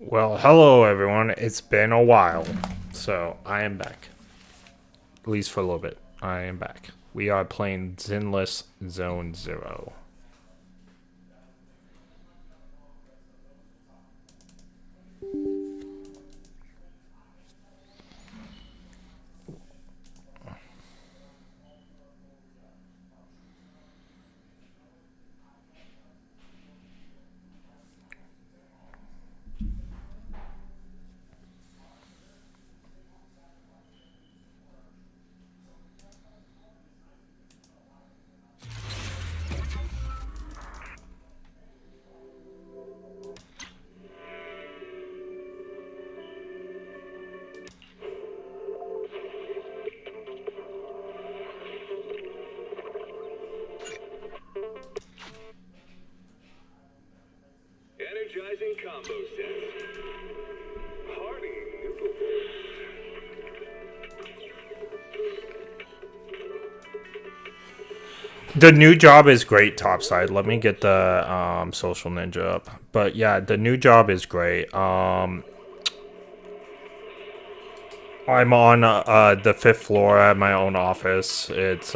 Well, hello everyone. It's been a while. So, I am back. At least for a little bit. I am back. We are playing Zenless Zone Zero. Energizing combo sets. Hearty noodles. The new job is great, topside. Let me get the social ninja up. But yeah, the new job is great. I'm on the fifth floor at my own office. It's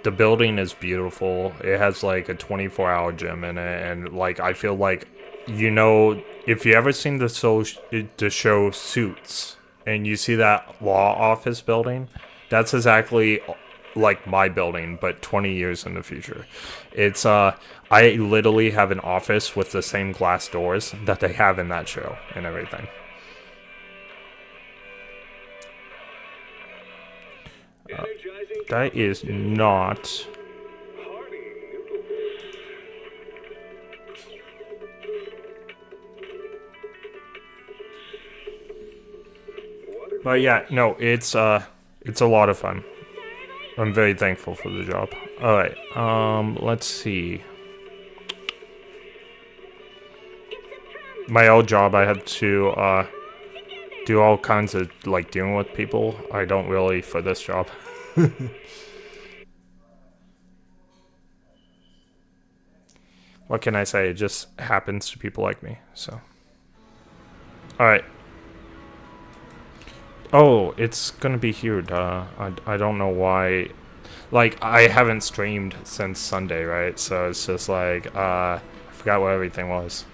the building is beautiful. It has like a 24-hour gym in it, and like I feel like, if you ever seen the show Suits, and you see that law office building, that's exactly like my building, but 20 years in the future. It's I literally have an office with the same glass doors that they have in that show and everything. Energizing That combo is sets. not. Hearty noodles. What But yeah, no, it's a lot of fun. I'm very thankful for the job. All right, let's see. My old job, I had to do all kinds of like dealing with people. I don't really for this job. What can I say? It just happens to people like me. So, all right. Oh, it's gonna be here. I don't know why. Like, I haven't streamed since Sunday, right? So it's just like I forgot what everything was.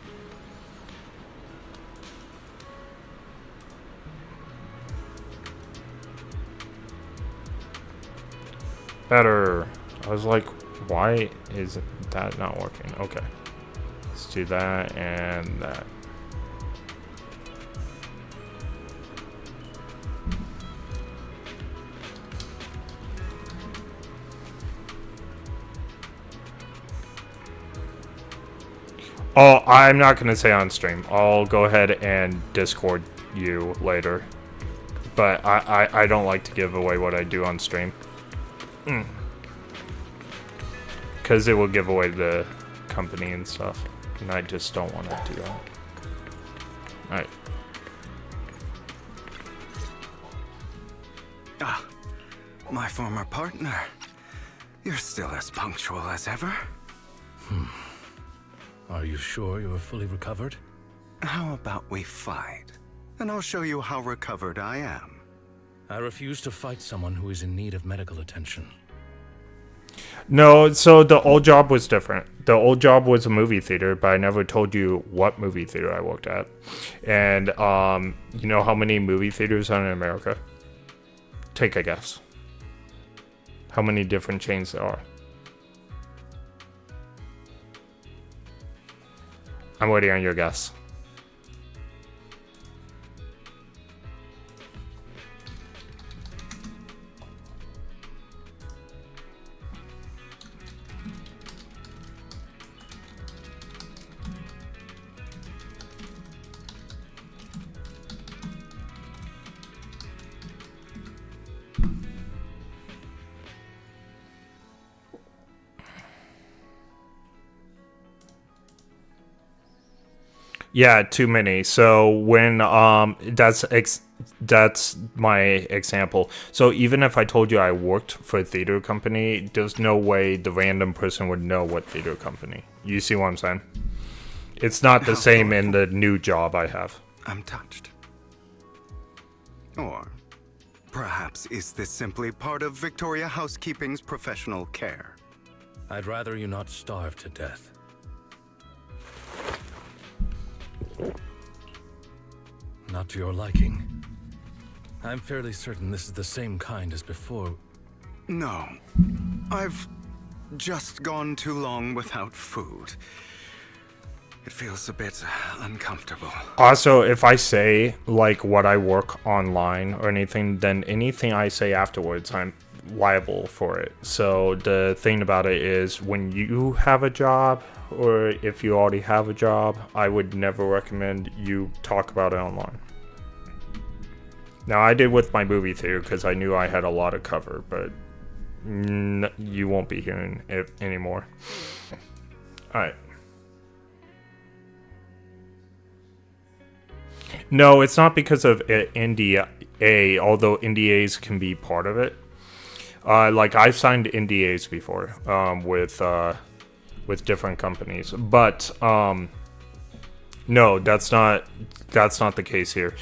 Better. I was like, why is that not working? Okay. Let's do that and that. Oh, I'm not going to say on stream. I'll go ahead and Discord you later. But I don't like to give away what I do on stream. Because it will give away the company and stuff. And I just don't want to do that. Alright. Ah, my former partner. You're still as punctual as ever. Are you sure you are fully recovered? How about we fight? And I'll show you how recovered I am. I refuse to fight someone who is in need of medical attention. No, so the old job was different. The old job was a movie theater, but I never told you what movie theater I worked at. And you know how many movie theaters are in America? Take a guess. How many different chains there are? I'm waiting on your guess. Yeah, too many. So when that's my example. So even if I told you I worked for a theater company, there's no way the random person would know what theater company. You see what I'm saying? It's not the How same in thoughtful. the new job I have. I'm touched. Or perhaps is this simply part of Victoria Housekeeping's professional care? I'd rather you not starve to death. Not to your liking. I'm fairly certain this is the same kind as before. No. I've just gone too long without food. It feels a bit uncomfortable. Also, if I say like what I work online or anything, then anything I say afterwards, I'm liable for it. So the thing about it is when you have a job or if you already have a job, I would never recommend you talk about it online. Now, I did with my movie theater because I knew I had a lot of cover, but you won't be hearing it anymore. Alright. No, it's not because of NDA, although NDAs can be part of it. Like, I've signed NDAs before with different companies, but no, that's not the case here.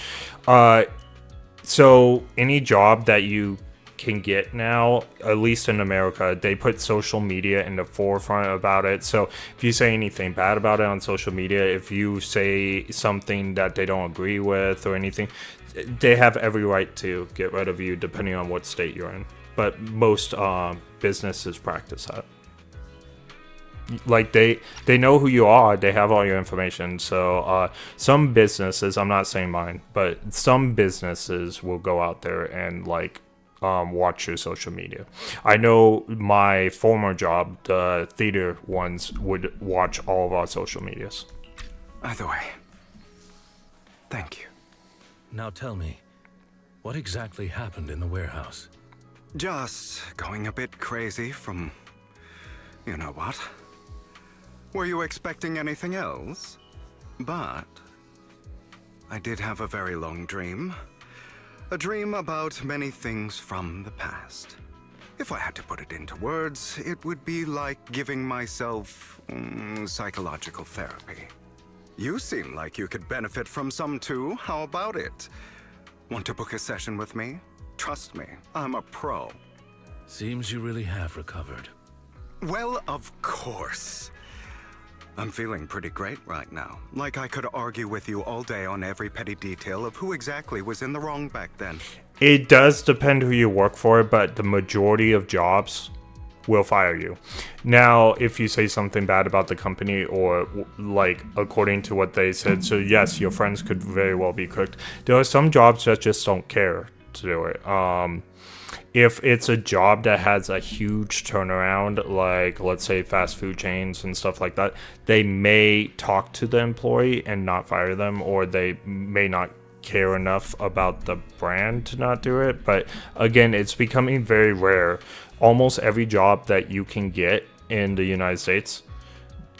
So any job that you can get now, at least in America, they put social media in the forefront about it. So if you say anything bad about it on social media, if you say something that they don't agree with or anything, they have every right to get rid of you depending on what state you're in. But most businesses practice that. Like they know who you are, they have all your information. So some businesses, I'm not saying mine, but some businesses will go out there and like watch your social media. I know my former job, the theater ones, would watch all of our social medias. Either way, thank you. Now tell me, what exactly happened in the warehouse? Just going a bit crazy from... you know what? Were you expecting anything else? But I did have a very long dream. A dream about many things from the past. If I had to put it into words, it would be like giving myself psychological therapy. You seem like you could benefit from some too. How about it? Want to book a session with me? Trust me, I'm a pro. Seems you really have recovered. Well, of course. I'm feeling pretty great right now. Like I could argue with you all day on every petty detail of who exactly was in the wrong back then. It does depend who you work for, but the majority of jobs will fire you. Now, if you say something bad about the company or like according to what they said, so yes, your friends could very well be cooked. There are some jobs that just don't care to do it. If it's a job that has a huge turnaround, like let's say fast food chains and stuff like that, they may talk to the employee and not fire them, or they may not care enough about the brand to not do it. But again, it's becoming very rare. Almost every job that you can get in the United States,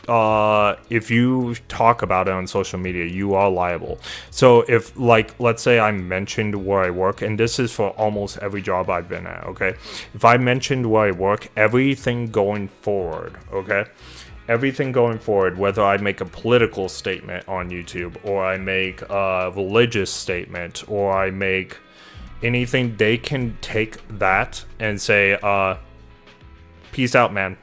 if you talk about it on social media, you are liable. So if, like, let's say I mentioned where I work, and this is for almost every job I've been at, okay? If I mentioned where I work, everything going forward, okay? Everything going forward, whether I make a political statement on YouTube, or I make a religious statement, or I make anything, they can take that and say, peace out, man.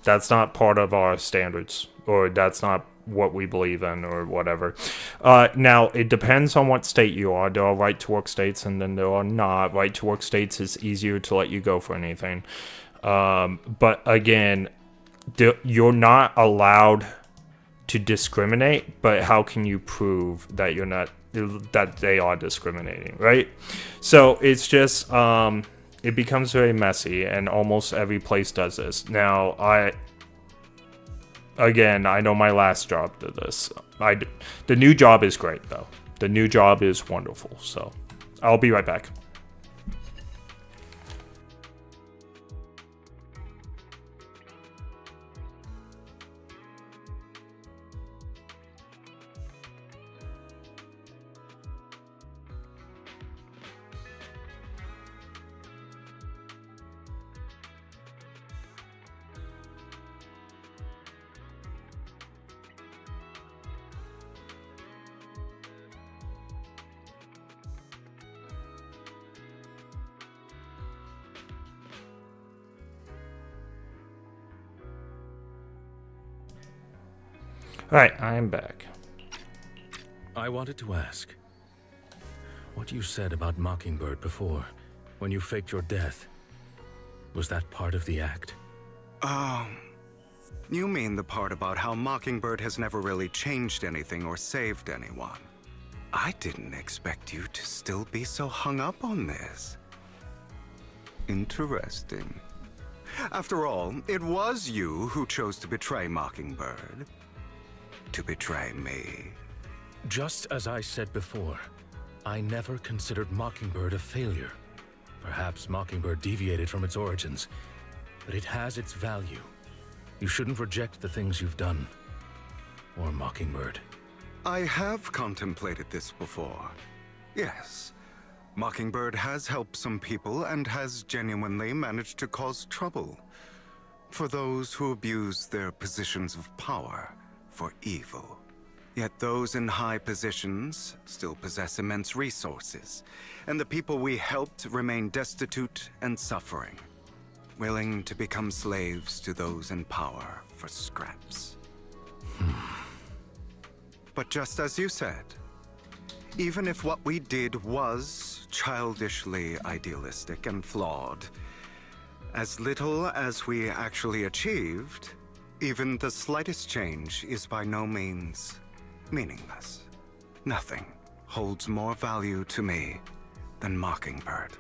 That's not part of our standards, or that's not what we believe in, or whatever. Now, it depends on what state you are. There are right-to-work states, and then there are not. Right-to-work states is easier to let you go for anything. But again, you're not allowed to discriminate, but how can you prove that you're not, that they are discriminating, right? So it's just... it becomes very messy, and almost every place does this. Now, I know my last job did this. The new job is great, though. The new job is wonderful, so I'll be right back. Alright, I'm back. I wanted to ask, what you said about Mockingbird before, when you faked your death, was that part of the act? You mean the part about how Mockingbird has never really changed anything or saved anyone? I didn't expect you to still be so hung up on this. Interesting. After all, it was you who chose to betray Mockingbird. To betray me. Just as I said before, I never considered Mockingbird a failure. Perhaps Mockingbird deviated from its origins, but it has its value. You shouldn't reject the things you've done. Or Mockingbird. I have contemplated this before. Yes. Mockingbird has helped some people and has genuinely managed to cause trouble for those who abuse their positions of power for evil. Yet those in high positions still possess immense resources, and the people we helped remain destitute and suffering, willing to become slaves to those in power for scraps. But just as you said, even if what we did was childishly idealistic and flawed, as little as we actually achieved, even the slightest change is by no means meaningless. Nothing holds more value to me than Mockingbird.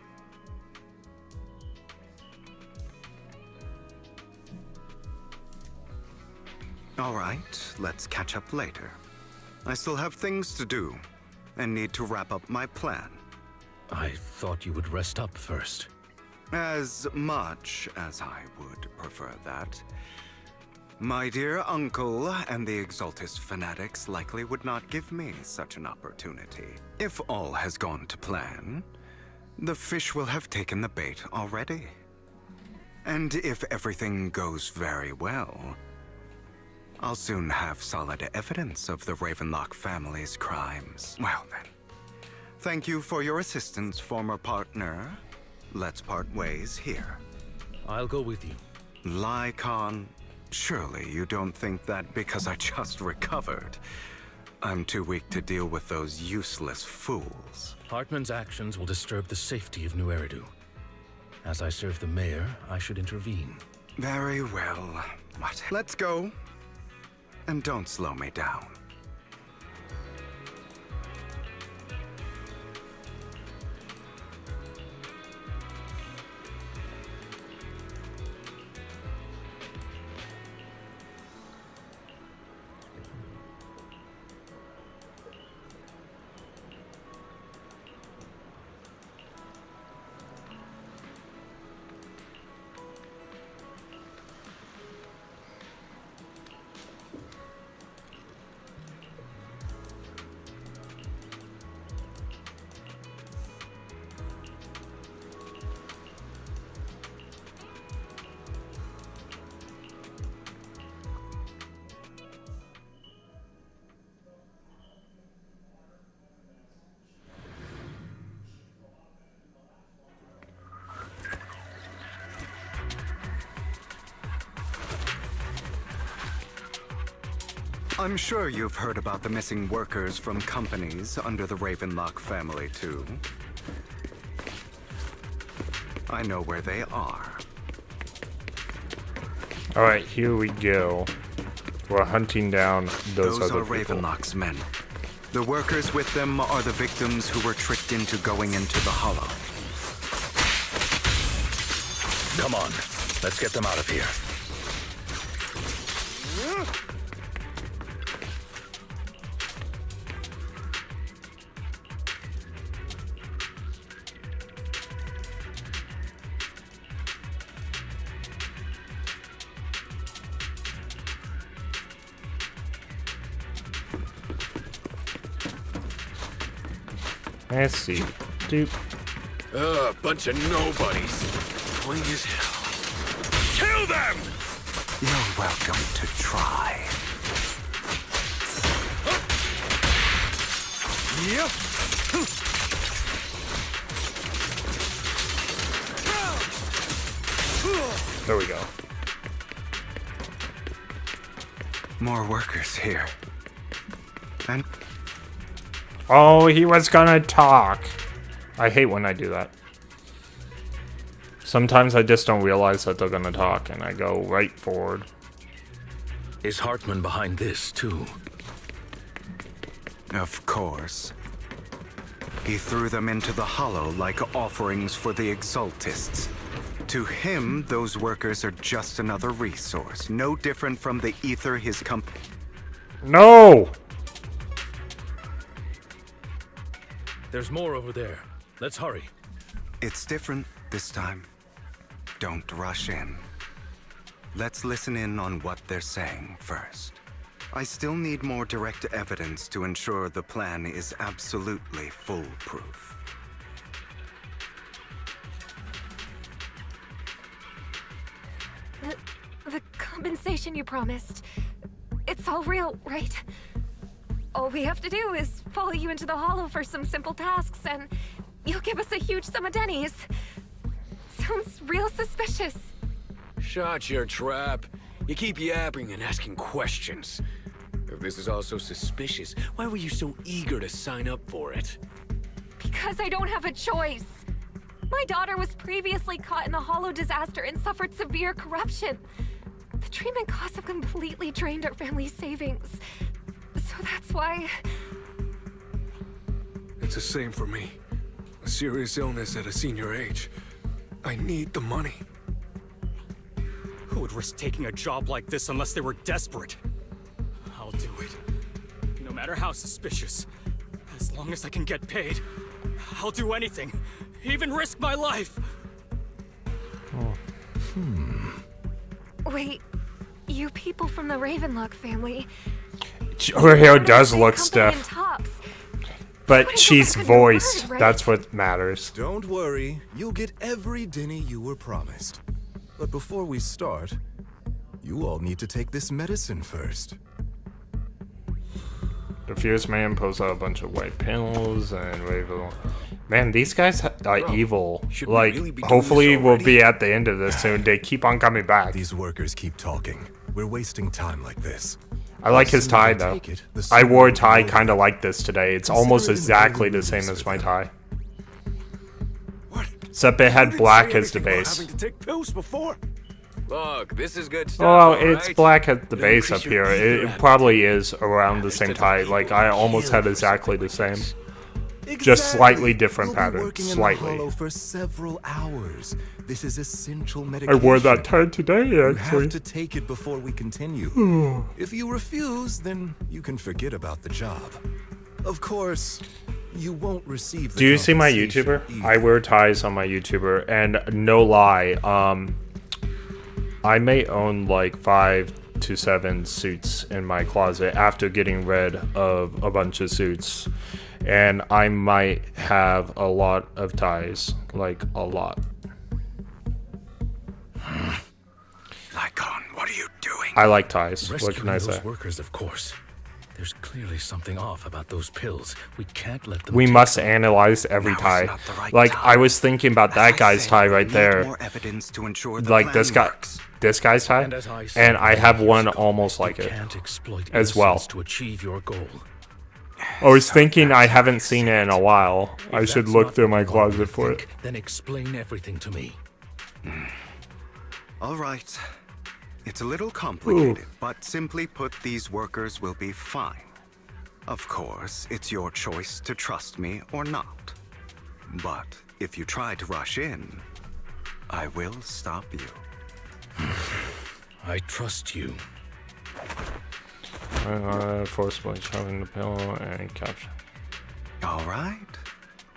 All right, let's catch up later. I still have things to do and need to wrap up my plan. I thought you would rest up first. As much as I would prefer that. My dear uncle and the Exaltist fanatics likely would not give me such an opportunity. If all has gone to plan, the fish will have taken the bait already. And if everything goes very well, I'll soon have solid evidence of the Ravenlock family's crimes. Well then, thank you for your assistance, former partner. Let's part ways here. I'll go with you. Lycon, surely you don't think that because I just recovered, I'm too weak to deal with those useless fools. Hartman's actions will disturb the safety of New Eridu. As I serve the mayor, I should intervene. Very well. What? Let's go. And don't slow me down. I'm sure you've heard about the missing workers from companies under the Ravenlock family, too. I know where they are. Alright, here we go. We're hunting down those Those other are people. Ravenlock's men. The workers with them are the victims who were tricked into going into the Hollow. Come on, let's get them out of here. Let's see. Doop. Bunch of nobodies. Annoying as hell. Kill them! You're welcome to try. Yep. There we go. More workers here. And Oh, he was gonna talk. I hate when I do that. Sometimes I just don't realize that they're gonna talk, and I go right forward. Is Hartman behind this, too? of course, he threw them into the hollow like offerings for the Exaltists. To him, those workers are just another resource, no different from the ether his company. No! There's more over there. Let's hurry. It's different this time. Don't rush in. Let's listen in on what they're saying first. I still need more direct evidence to ensure the plan is absolutely foolproof. The compensation you promised. It's all real, right? All we have to do is follow you into the hollow for some simple tasks, and you'll give us a huge sum of dennies. Sounds real suspicious. Shut your trap. You keep yapping and asking questions. If this is all so suspicious, why were you so eager to sign up for it? Because I don't have a choice. My daughter was previously caught in the hollow disaster and suffered severe corruption. The treatment costs have completely drained our family's savings. So that's why... It's the same for me. A serious illness at a senior age. I need the money. Who would risk taking a job like this unless they were desperate? I'll do it. No matter how suspicious. As long as I can get paid, I'll do anything. Even risk my life. Wait, you people from the Ravenlock family... Her hair does Same look company in stiff, Tops. but Wouldn't she's go back on your word, voiced. right? That's what matters. Don't worry, you'll get every denny you were promised. But before we start, you all need to take this medicine first. The fierce man pulls out a bunch of white pills and Raven. Man, these guys are evil. should we Like, really be doing hopefully this we'll already? be at the end of this soon. They keep on coming back. These workers keep talking. We're wasting time like this. I like his The sooner tie they though. take it, the I sooner wore a we can tie go kind of in. like this today. It's Consider almost it an exactly early the same release as for my them. tie. What? Except it had You black didn't as say the anything about base. having to take pills before. Look, this is good stuff. Oh, all it's right? black at the It'll base up increase your here. ether It appetite. probably is around the same Instead of tie. people Like, I almost had kill for exactly the something like same. this. Just slightly different You'll be pattern. working in the Slightly. hollow for several hours. This is essential I medication. wore that tie today, You actually. have to take it before we continue. If you refuse, then you can forget about the job. Of course, you won't receive the Do you see my compensation YouTuber? either. I wear ties on my YouTuber, and no lie, I may own like 5 to 7 suits in my closet after getting rid of a bunch of suits, and I might have a lot of ties, like a lot. Lycon, what are you doing? I like ties. What Rescuing can I those say? workers, of course. There's clearly something off about those pills. We can't let them We take must them. analyze every Now is tie. not the right Like time. I was thinking about As that I guy's say, tie we right need there. more evidence to ensure the Like plan this guy, works. this guy's tie, And as I said and I have years one ago, almost like you it. can't exploit as well. innocence to achieve your goal. I was thinking I haven't seen it in a while. I If should that's look not through my what you want me closet to for think, it. Then explain everything to me. All right. It's a little complicated, but simply put, these workers will be fine. Of course, it's your choice to trust me or not. But if you try to rush in, I will stop you. I trust you. Forcibly shoving the pill and capture. All right.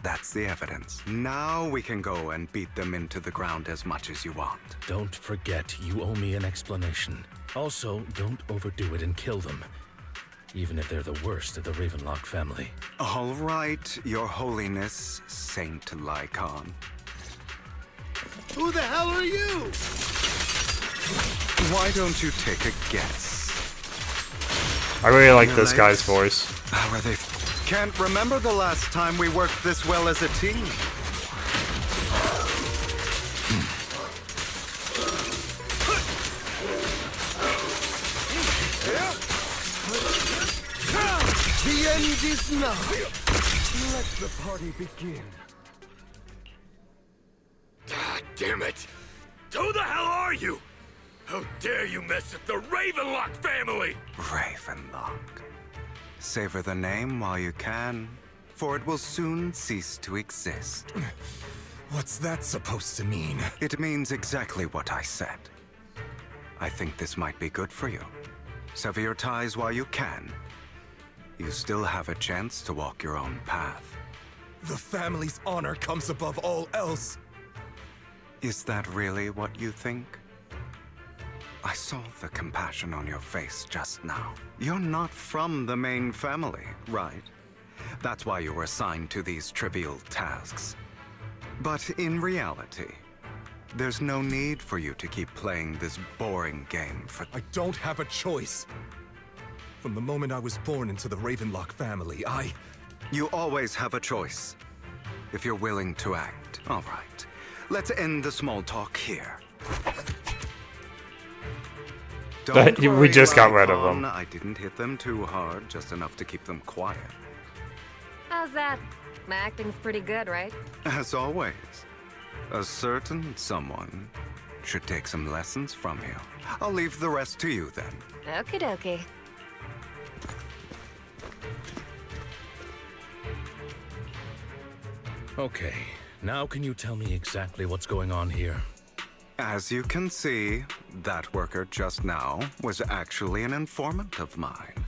That's the evidence. Now we can go and beat them into the ground as much as you want. Don't forget, you owe me an explanation. Also, don't overdo it and kill them. Even if they're the worst of the Ravenlock family. All right, Your Holiness, Saint Lycon. Who the hell are you? Why don't you take a guess? I really like Your this guy's legs? voice. How are they? Can't remember the last time we worked this well as a team. end is now. Let the party begin. Ah, damn it! Who the hell are you? How dare you mess with the Ravenlock family? Ravenlock. Savor the name while you can, for it will soon cease to exist. What's that supposed to mean? It means exactly what I said. I think this might be good for you. Sever your ties while you can. You still have a chance to walk your own path. The family's honor comes above all else. Is that really what you think? I saw the compassion on your face just now. You're not from the main family, right? That's why you were assigned to these trivial tasks. But in reality, there's no need for you to keep playing this boring game for... I don't have a choice. From the moment I was born into the Ravenlock family, You always have a choice, if you're willing to act. All right, let's end the small talk here. Don't We worry, just got rid of Lycon. them. I didn't hit them too hard, just enough to keep them quiet. How's that? My acting's pretty good, right? As always, a certain someone should take some lessons from you. I'll leave the rest to you then. Okie dokie. Okay, now can you tell me exactly what's going on here? As you can see, that worker just now was actually an informant of mine.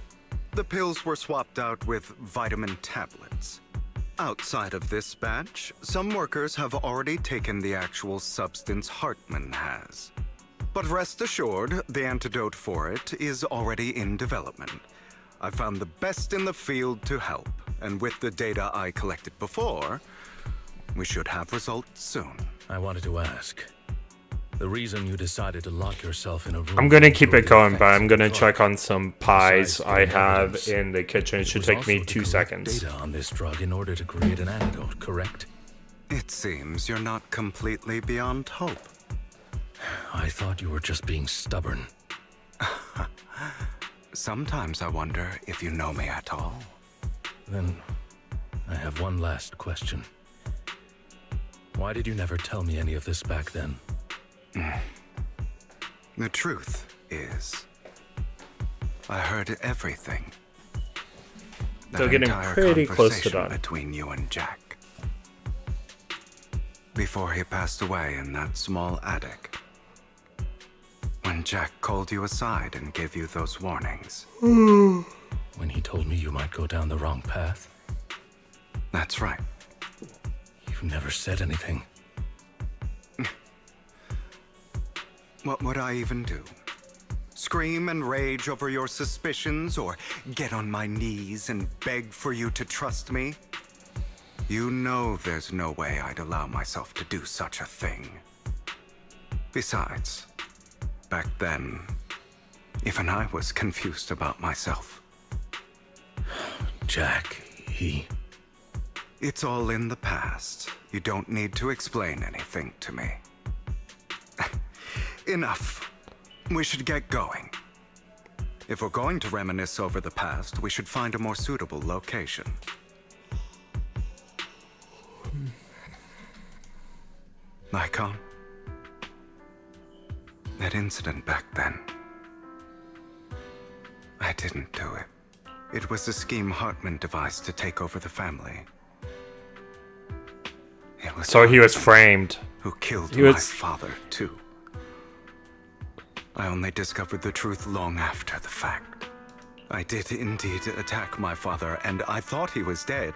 The pills were swapped out with vitamin tablets. Outside of this batch, some workers have already taken the actual substance Hartman has. But rest assured, the antidote for it is already in development. I found the best in the field to help, and with the data I collected before, we should have results soon. I wanted to ask. The reason you decided to lock yourself in a room... I'm gonna keep enjoy it the going, but effects I'm of the gonna drug. check on some pies Besides I getting have evidence, in the kitchen. It should was take also me to 2 collect seconds. Data on this drug in order to create an antidote, correct? It seems you're not completely beyond hope. I thought you were just being stubborn. Sometimes I wonder if you know me at all. Then, I have one last question. Why did you never tell me any of this back then? The truth is, I heard everything. They're That getting entire pretty close to conversation done. between you and Jack. Before he passed away in that small attic. When Jack called you aside and gave you those warnings. When he told me you might go down the wrong path? That's right. You never said anything. What would I even do? Scream and rage over your suspicions, or get on my knees and beg for you to trust me? You know there's no way I'd allow myself to do such a thing. Besides, back then, even I was confused about myself. Jack, he... It's all in the past. You don't need to explain anything to me. Enough. We should get going. If we're going to reminisce over the past, we should find a more suitable location. Lycon? That incident back then. I didn't do it. It was a scheme Hartman devised to take over the family. It was So he was Hartman framed. who killed He my was- father, too. I only discovered the truth long after the fact. I did indeed attack my father, and I thought he was dead.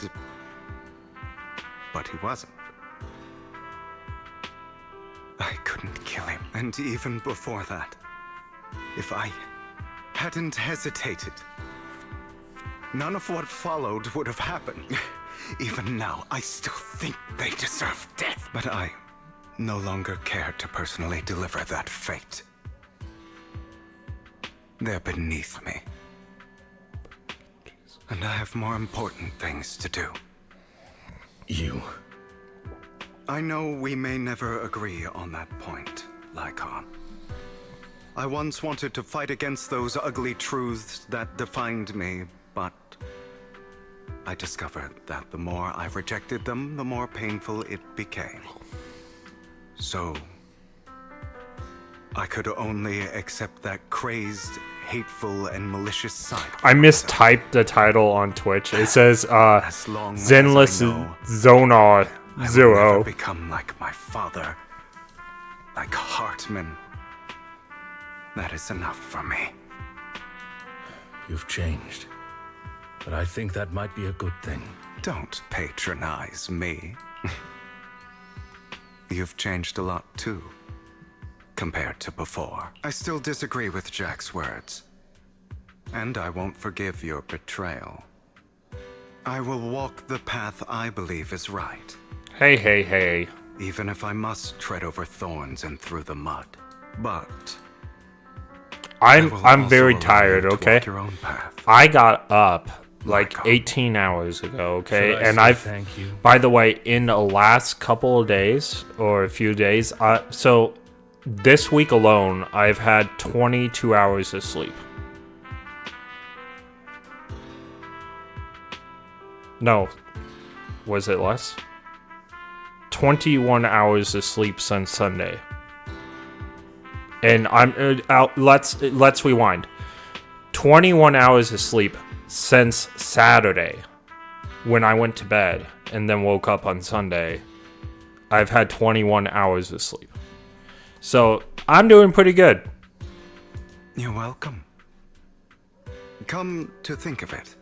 But he wasn't. I couldn't kill him, and even before that, if I hadn't hesitated, none of what followed would have happened. Even now, I still think they deserve death. But I no longer care to personally deliver that fate. They're beneath me. And I have more important things to do. You... I know we may never agree on that point, Lycon. I once wanted to fight against those ugly truths that defined me, but I discovered that the more I rejected them, the more painful it became. So, I could only accept that crazed, hateful, and malicious side. I mistyped the title on Twitch. It says As long as Zenless I know Zonar I will never Zero. become like my father, like Hartman. That is enough for me. You've changed. But I think that might be a good thing. Don't patronize me. You've changed a lot too, compared to before. I still disagree with Jack's words. And I won't forgive your betrayal. I will walk the path I believe is right, Hey, hey, hey. even if I must tread over thorns and through the mud. But I will I'm also very allow you tired, to okay? walk your own path. I got up like God. 18 hours ago, okay? Should I And say I've, thank you? by the way, in the last couple of days or a few days, so this week alone, I've had 22 hours of sleep. No, was it less? 21 hours of sleep since Sunday. And I'm let's rewind. 21 hours of sleep since Saturday when I went to bed and then woke up on Sunday. I've had 21 hours of sleep. So, I'm doing pretty good. You're welcome. Come to think of it,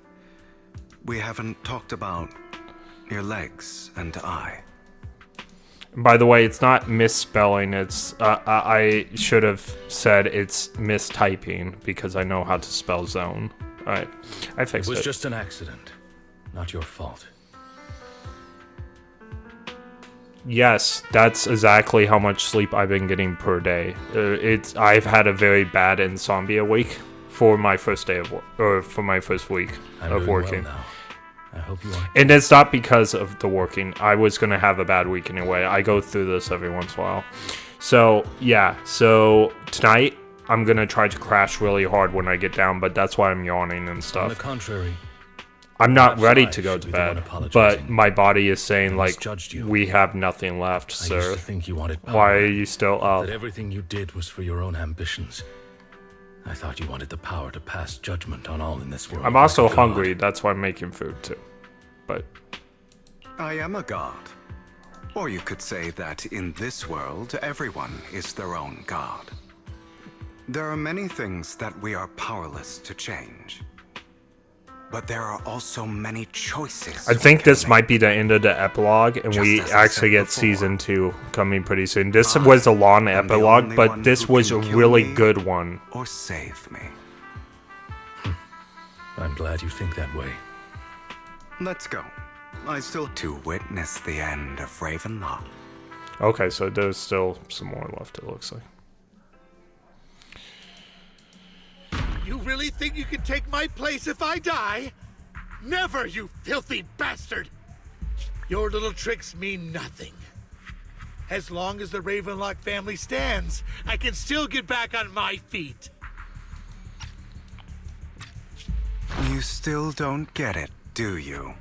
we haven't talked about your legs and eye. By the way, it's not misspelling. It's I should have said it's mistyping because I know how to spell zone. All right, I It fixed was it. just an accident. Not your fault. Yes, that's exactly how much sleep I've been getting per day. I've had a very bad insomnia week for my first day of work, or for my first week I'm of doing working. well now. I hope you are. And it's not because of the working. I was gonna have a bad week anyway. I go through this every once in a while. So yeah. So tonight I'm gonna try to crash really hard when I get down, but that's why I'm yawning and On the stuff. contrary, I'm not perhaps ready I to go should to be the one bed, apologizing. but my body is saying I like misjudged you. we have nothing left, I used sir. to think you wanted power. Why are you still up? That everything you did was for your own ambitions. I thought you wanted the power to pass judgment on all in this world. I'm like also a god. hungry. That's why I'm making food too. But I am a god. Or you could say that in this world, everyone is their own god. There are many things that we are powerless to change. But there are also many choices. I think we can this make. might be the end of the epilogue, and Just we as I actually said get before, season 2 coming pretty soon. This I was a long am the epilogue, only but one this who was a can kill really me good one. Or save me. I'm glad you think that way. Let's go. I still to witness the end of Ravenloft. Okay, so there's still some more left, it looks like. You really think you can take my place if I die? Never, you filthy bastard! Your little tricks mean nothing. As long as the Ravenlock family stands, I can still get back on my feet. You still don't get it, do you?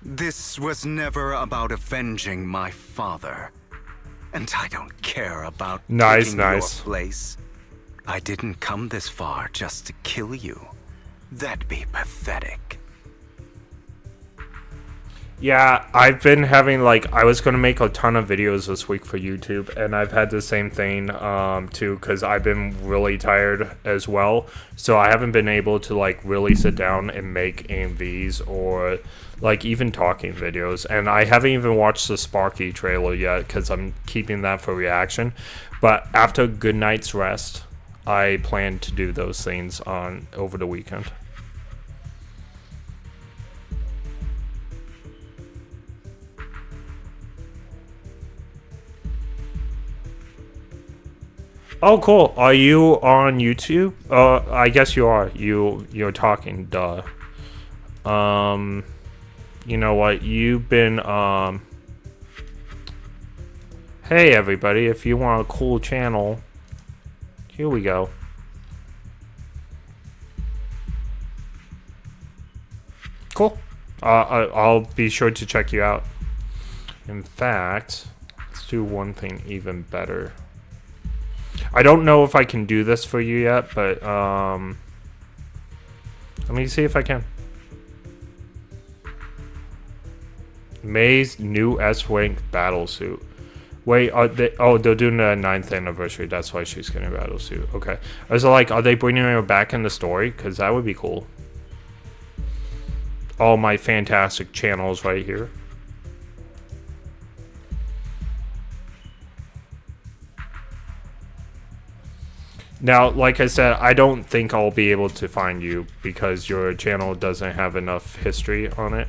This was never about avenging my father. And I don't care about Nice, taking nice. your place. I didn't come this far just to kill you. That'd be pathetic. Yeah, I've been having like I was gonna make a ton of videos this week for YouTube, and I've had the same thing too, because I've been really tired as well. So I haven't been able to like really sit down and make AMVs or like even talking videos. And I haven't even watched the Sparky trailer yet because I'm keeping that for reaction. But after a good night's rest, I plan to do those things on over the weekend. Oh, cool. Are you on YouTube? I guess you are. You're talking. Duh. You know what? You've been Hey everybody! If you want a cool channel, here we go. Cool. I'll be sure to check you out. In fact, let's do one thing even better. I don't know if I can do this for you yet, but let me see if I can. May's new S-Wing battle suit. Wait, they're doing the 9th anniversary. That's why she's getting a battle suit. Okay. I was like, are they bringing her back in the story? Because that would be cool. All my fantastic channels right here. Now, like I said, I don't think I'll be able to find you because your channel doesn't have enough history on it.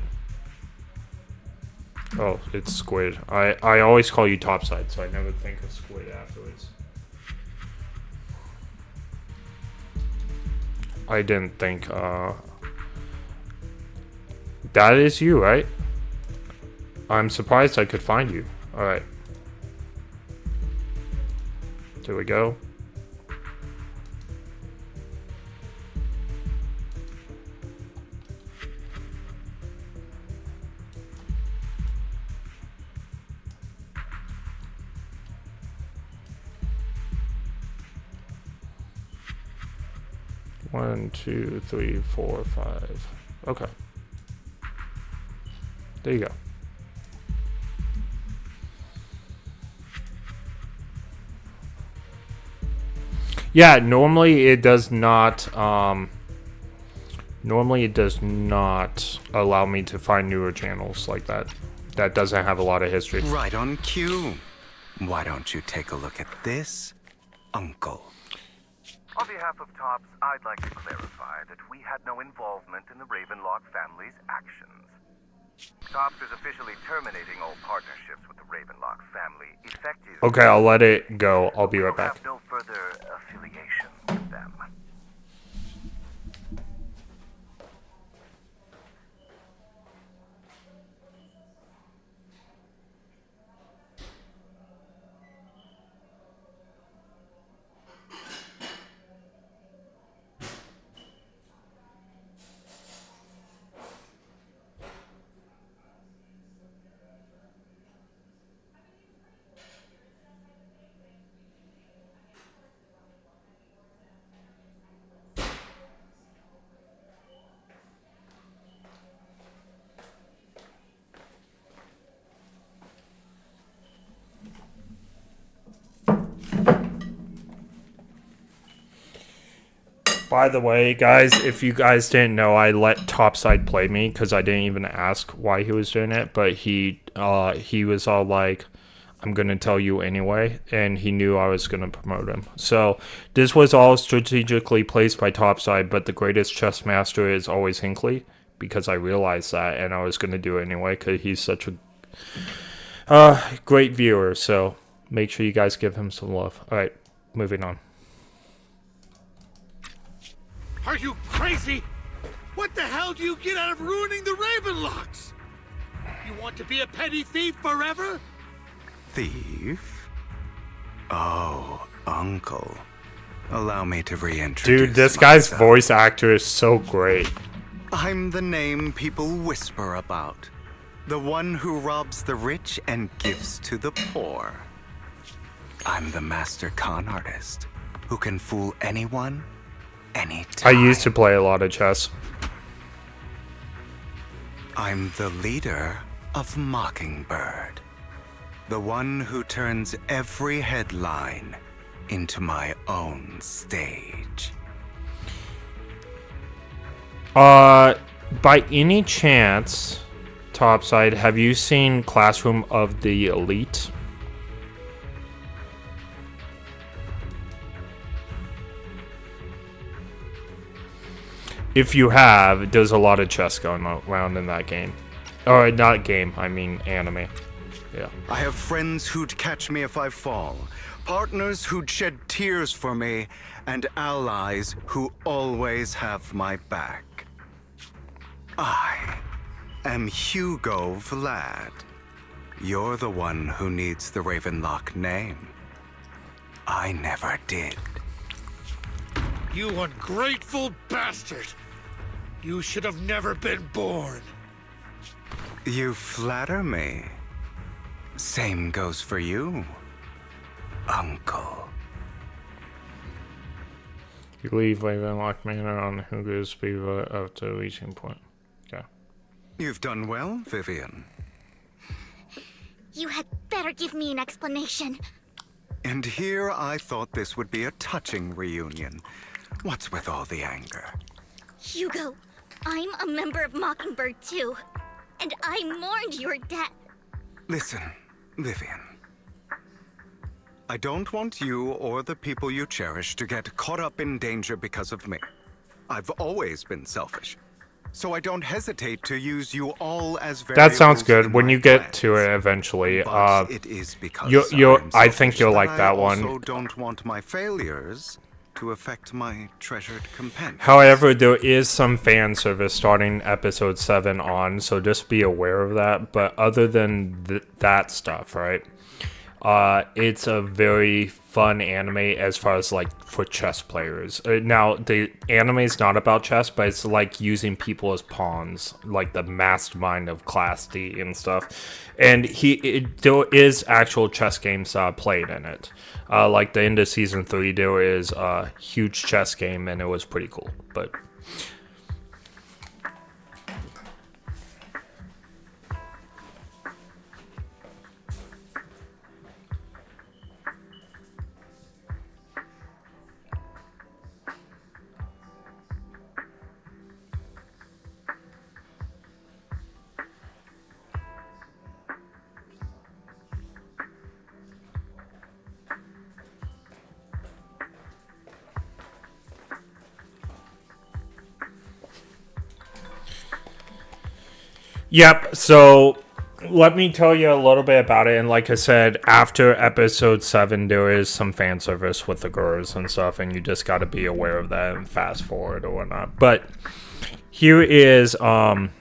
Oh, it's Squid. I always call you Topside, so I never think of Squid afterwards. I didn't think, that is you, right? I'm surprised I could find you. Alright. There we go. One, 2, 3, 4, 5. Okay. There you go. Yeah, normally it does not allow me to find newer channels like that. That doesn't have a lot of history. Right on cue. Why don't you take a look at this, Uncle? On behalf of TOPS, I'd like to clarify that we had no involvement in the Ravenlock family's actions. TOPS is officially terminating all partnerships with the Ravenlock family, effective... Okay, I'll let it go. I'll be right back. Have no further affiliation with them. By the way, guys, if you guys didn't know, I let Topside play me because I didn't even ask why he was doing it. But he was all like, I'm going to tell you anyway. And he knew I was going to promote him. So this was all strategically placed by Topside. But the greatest chess master is always Hinckley. Because I realized that. And I was going to do it anyway because he's such a great viewer. So make sure you guys give him some love. All right, moving on. Are you crazy? What the hell do you get out of ruining the Ravenlocks? You want to be a petty thief forever? Thief? Oh, Uncle. Allow me to reintroduce Dude, this guy's myself. voice actor is so great. I'm the name people whisper about. The one who robs the rich and gives to the poor. I'm the master con artist who can fool anyone, anytime. I used to play a lot of chess. I'm the leader of Mockingbird. The one who turns every headline into my own stage. By any chance, Topside, have you seen Classroom of the Elite? If you have, there's a lot of chess going around in that game. Or not game, I mean anime. Yeah. I have friends who'd catch me if I fall, partners who'd shed tears for me, and allies who always have my back. I am Hugo Vlad. You're the one who needs the Ravenlock name. I never did. You ungrateful bastard! You should have never been born. You flatter me. Same goes for you, Uncle. You leave Ravenlock Manor on Hugo's speedboat after reaching point. Okay. You've done well, Vivian. You had better give me an explanation. And here I thought this would be a touching reunion. What's with all the anger? Hugo, I'm a member of Mockingbird too. And I mourned your death. Listen, Vivian. I don't want you or the people you cherish to get caught up in danger because of me. I've always been selfish, so I don't hesitate to use you all as That sounds variables good in when my you get plans. to it eventually. But it is because I think you'll like that I one. also don't want my failures to affect my treasured companion. However, there is some fan service starting episode 7 on, so just be aware of that. But other than that stuff, right? It's a very fun anime as far as like for chess players. Now the anime is not about chess, but it's like using people as pawns, like the mastermind of Class D and stuff. And there is actual chess games played in it. Like the end of season 3, there is a huge chess game, and it was pretty cool. But yep, so let me tell you a little bit about it. And like I said, after episode 7, there is some fan service with the girls and stuff, and you just got to be aware of that and fast forward or whatnot. But here's some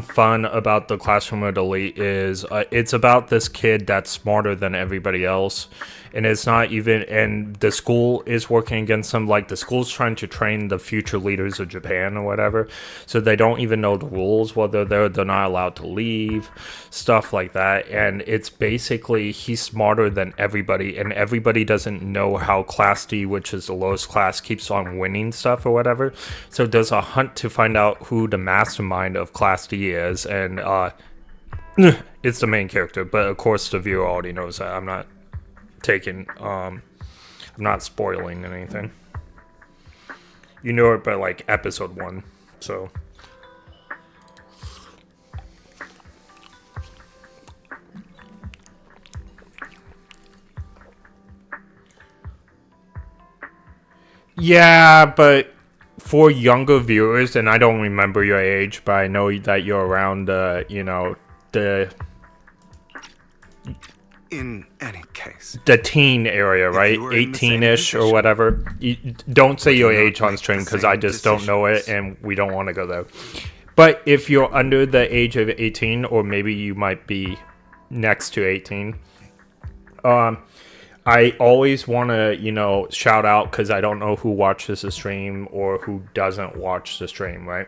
fun about the Classroom of Elite is it's about this kid that's smarter than everybody else, and it's not even, and the school is working against them. Like the school's trying to train the future leaders of Japan or whatever, so they don't even know the rules while they're there. They're not allowed to leave, stuff like that. And it's basically he's smarter than everybody, and everybody doesn't know how Class D, which is the lowest class, keeps on winning stuff or whatever. So there's a hunt to find out who the mastermind of Class D is, and it's the main character. But of course the viewer already knows that. I'm not spoiling anything. You know it by like episode 1, so yeah, but for younger viewers, and I don't remember your age, but I know that you're around In any case, the teen area, right? 18-ish or whatever. You don't say your age on stream because I just don't know it, and we don't want to go there. But if you're under the age of 18, or maybe you might be next to 18, I always want to, shout out, because I don't know who watches the stream or who doesn't watch the stream, right?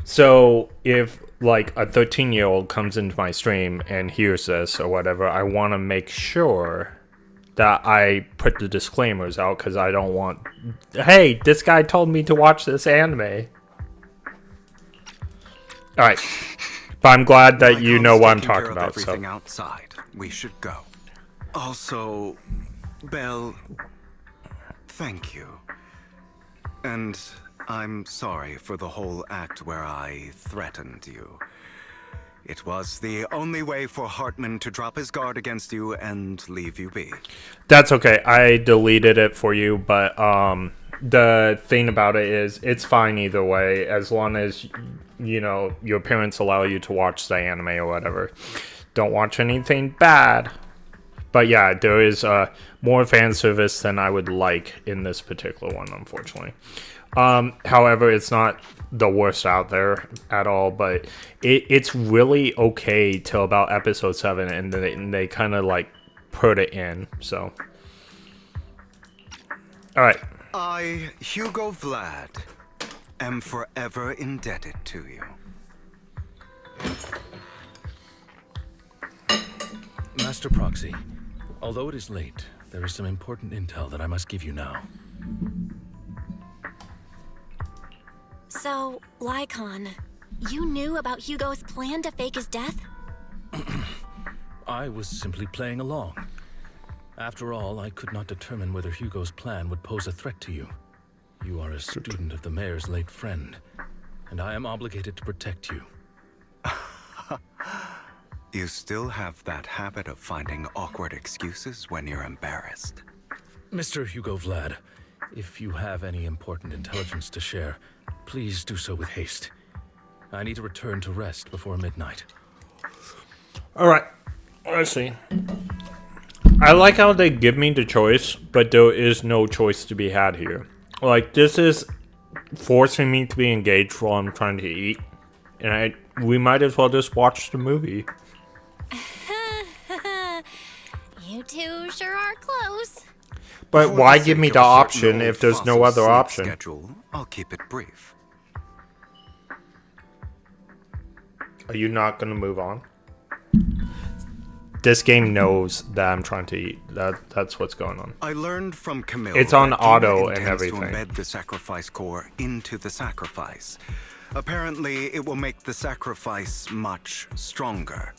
So if like a 13-year-old comes into my stream and hears this or whatever, I want to make sure that I put the disclaimers out, because I don't want, hey, this guy told me to watch this anime. Alright. But I'm glad that you know what I'm talking about. Everything outside. We should go. Also, Belle, thank you. And I'm sorry for the whole act where I threatened you. It was the only way for Hartman to drop his guard against you and leave you be. That's okay. I deleted it for you, but the thing about it is it's fine either way, as long as, your parents allow you to watch the anime or whatever. Don't watch anything bad. But yeah, there is more fan service than I would like in this particular one, unfortunately. However, it's not the worst out there at all, but it's really okay till about episode 7, and then they kind of like put it in, so. Alright. I, Hugo Vlad, am forever indebted to you. Master Proxy, although it is late, there is some important intel that I must give you now. So, Lycon, you knew about Hugo's plan to fake his death? I was simply playing along. After all, I could not determine whether Hugo's plan would pose a threat to you. You are a student of the mayor's late friend, and I am obligated to protect you. You still have that habit of finding awkward excuses when you're embarrassed. Mr. Hugo Vlad, if you have any important intelligence to share, please do so with haste. I need to return to rest before midnight. Alright, let's see. I like how they give me the choice, but there is no choice to be had here. Like, this is forcing me to be engaged while I'm trying to eat. And we might as well just watch the movie. You two sure are close. But For why the give sake me of the a certain option old if there's no fossil other sleep option? Schedule, I'll keep it brief. Are you not going to move on? This game knows that I'm trying to eat. That's what's going on. I learned from Camille. It's on that Dina auto and intends everything. To embed the sacrifice core into the sacrifice. Apparently, it will make the sacrifice much stronger.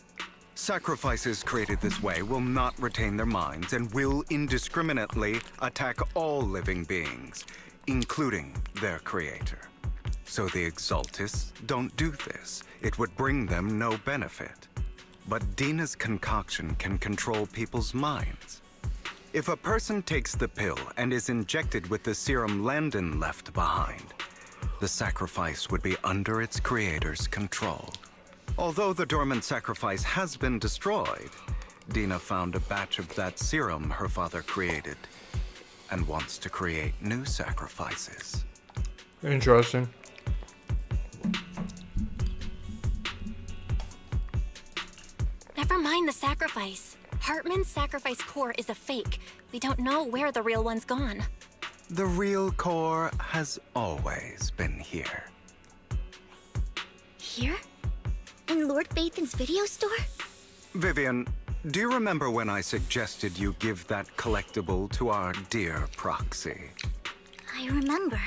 Sacrifices created this way will not retain their minds and will indiscriminately attack all living beings, including their creator. So the Exaltists don't do this. It would bring them no benefit. But Dina's concoction can control people's minds. If a person takes the pill and is injected with the serum Landon left behind, the sacrifice would be under its creator's control. Although the dormant sacrifice has been destroyed, Dina found a batch of that serum her father created and wants to create new sacrifices. Interesting. Never mind the sacrifice. Hartman's sacrifice core is a fake. We don't know where the real one's gone. The real core has always been here. Here? In Lord Phaethan's video store? Vivian, do you remember when I suggested you give that collectible to our dear Proxy? I remember.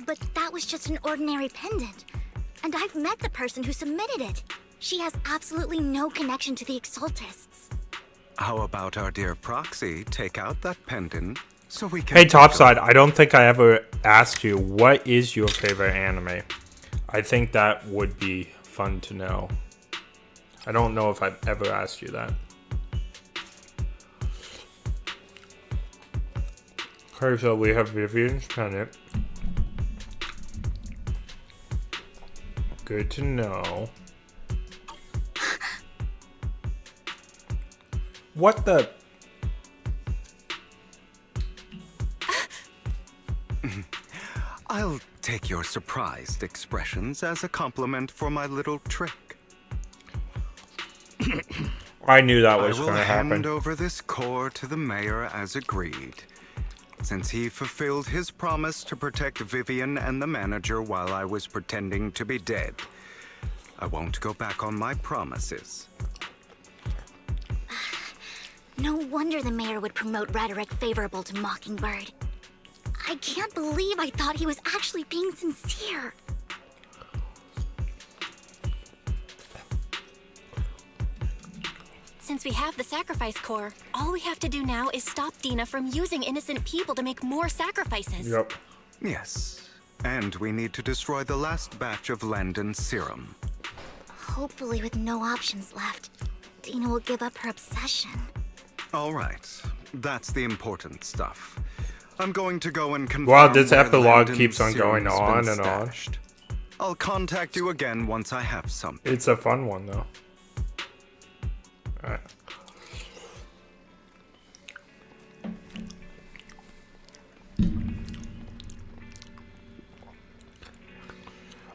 But that was just an ordinary pendant. And I've met the person who submitted it. She has absolutely no connection to the Exaltists. How about our dear Proxy take out that pendant so we can... Hey, Topside, I don't think I ever asked you, what is your favorite anime? I think that would be fun to know. I don't know if I've ever asked you that. Okay, so we have Vivian's pendant. Good to know. What the... I'll take your surprised expressions as a compliment for my little trick. I knew that was I will going to happen. hand over this core to the mayor as agreed. Since he fulfilled his promise to protect Vivian and the manager while I was pretending to be dead, I won't go back on my promises. No wonder the mayor would promote rhetoric favorable to Mockingbird. I can't believe I thought he was actually being sincere. Since we have the sacrifice core, all we have to do now is stop Dina from using innocent people to make more sacrifices. Yep. Yes, and we need to destroy the last batch of Landon's serum. Hopefully with no options left, Dina will give up her obsession. All right, that's the important stuff. I'm going to go and confirm. Wow, this where epilogue Landon's keeps on going serum's on been and on. stashed. I'll contact you again once I have something. It's a fun one, though. Alright.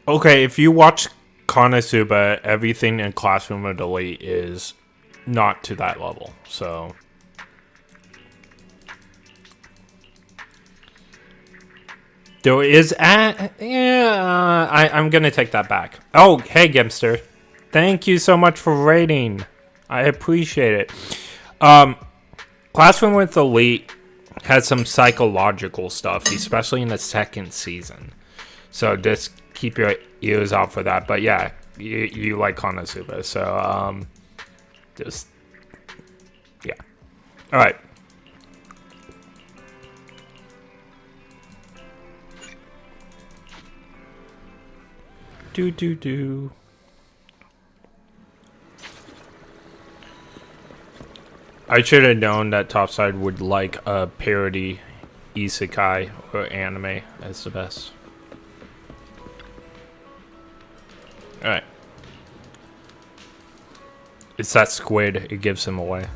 Okay, if you watch Konosuba, everything in Classroom of Elite is not to that level, so... There is I'm gonna take that back. Oh, hey Gimster, thank you so much for rating. I appreciate it. Classroom with Elite has some psychological stuff, especially in the second season. So just keep your ears out for that. But yeah, you like Konosuba, so just yeah. All right. Do. I should have known that Topside would like a parody isekai or anime as the best. Alright. It's that squid, it gives him away.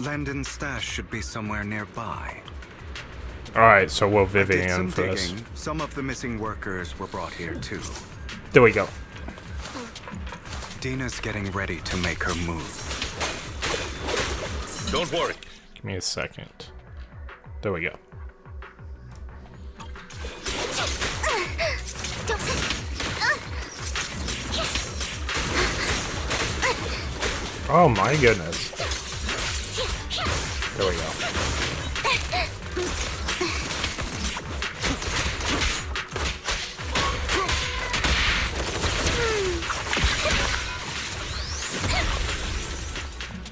Landon's stash should be somewhere nearby. Alright, so we'll I did Vivian some first. digging. Some of the missing workers were brought here too. There we go. Dina's getting ready to make her move. Don't worry. Give me a second. There we go. Oh my goodness. There we go.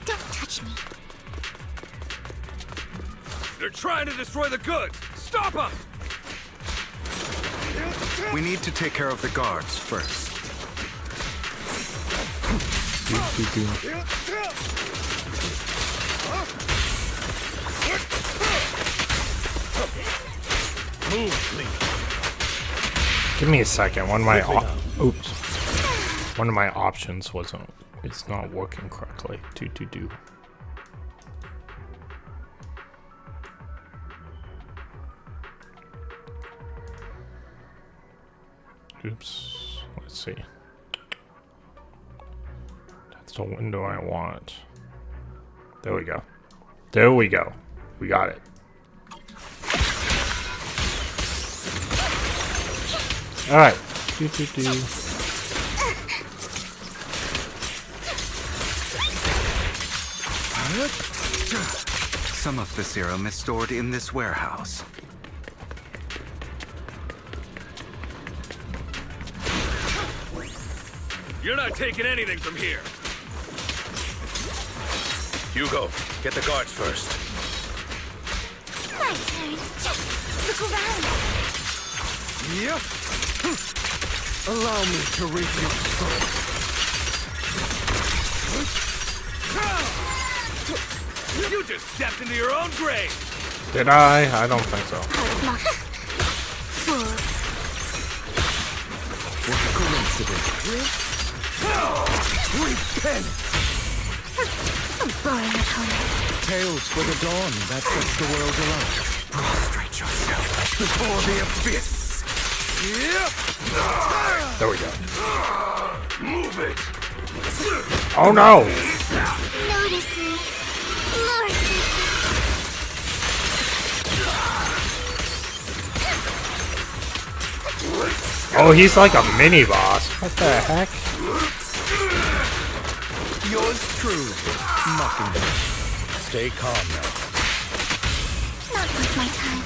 Don't touch me. They're trying to destroy the goods. Stop them! We need to take care of the guards first. Move, please. Give me a second. One of my one of my options wasn't. It's not working correctly. Do. Oops. Let's see. That's the window I want. There we go. There we go. We got it. All right. Do. Some of the serum is stored in this warehouse. You're not taking anything from here. Hugo, get the guards first. My turn. Look around. Yep. Allow me to reach your soul. You just stepped into your own grave. Did I? I don't think so. Fools. What a coincidence. Repent! I'm boring opponent. Tales for the dawn that sets the world alight. Prostrate yourself. Before the abyss. Yep. There we go. Move it. Oh no! Notice me. Lord. Oh, he's like a mini boss. What the heck? Yours truly, Mockingbird. Stay calm now. Not worth my time.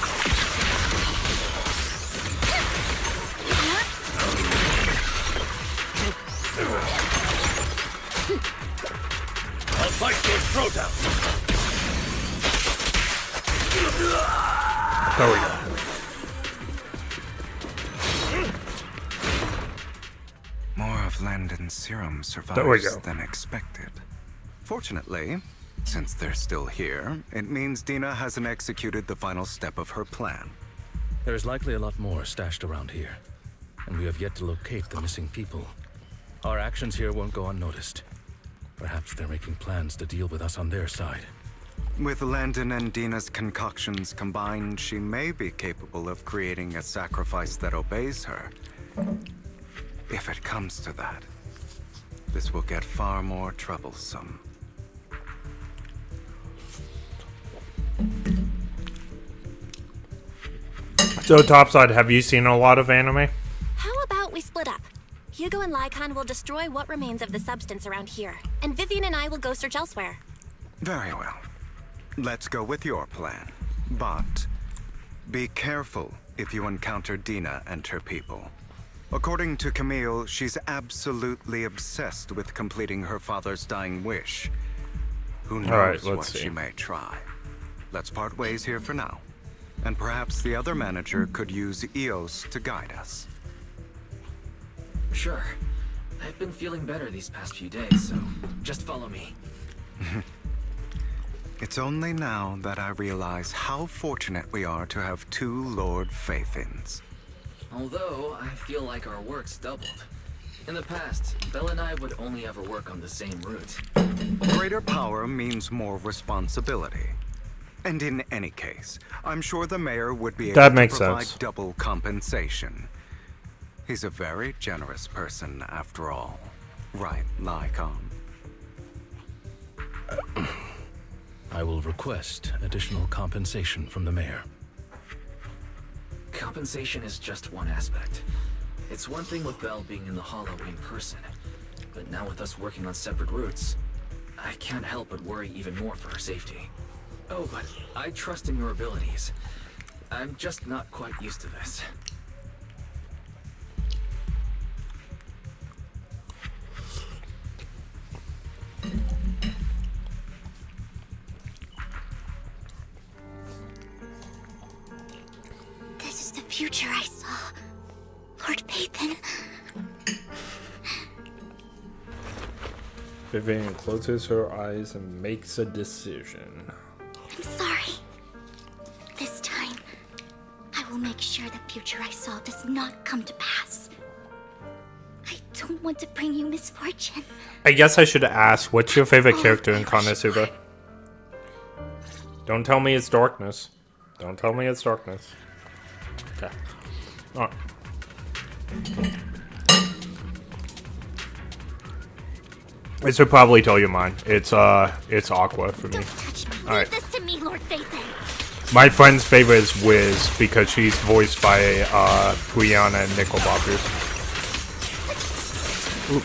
I'll bite your throat out. There we go. More of Landon's serum There we go. survives than expected. Fortunately, since they're still here, it means Dina hasn't executed the final step of her plan. There is likely a lot more stashed around here, and we have yet to locate the missing people. Our actions here won't go unnoticed. Perhaps they're making plans to deal with us on their side. With Landon and Dina's concoctions combined, she may be capable of creating a sacrifice that obeys her. If it comes to that, this will get far more troublesome. So, Topside, have you seen a lot of anime? How about we split up? Hugo and Lycon will destroy what remains of the substance around here, and Vivian and I will go search elsewhere. Very well. Let's go with your plan. But be careful if you encounter Dina and her people. According to Camille, she's absolutely obsessed with completing her father's dying wish. Who knows what she may try. Let's part ways here for now. And perhaps the other manager could use EOS to guide us. Sure. I've been feeling better these past few days, so just follow me. It's only now that I realize how fortunate we are to have two Lord Faithins. Although, I feel like our work's doubled. In the past, Belle and I would only ever work on the same route. Greater power means more responsibility. And in any case, I'm sure the mayor would be able to provide double compensation. He's a very generous person, after all. Right, Lycon? I will request additional compensation from the mayor. Compensation is just one aspect. It's one thing with Belle being in the Hollow in person, but now with us working on separate routes, I can't help but worry even more for her safety. Oh, but I trust in your abilities. I'm just not quite used to this. This is the future I saw. Lord Pathan. Vivian closes her eyes and makes a decision. I'm sorry. This time, I will make sure the future I saw does not come to pass. I don't want to bring you misfortune. I guess I should ask, what's your favorite character in Konosuba? Don't tell me it's Darkness. Don't tell me it's Darkness. Okay. Alright. I should probably tell you mine. It's Aqua for me. Leave this to me, Lord Pathan. My friend's favorite is Wiz because she's voiced by Brianna and Nickelbackers. You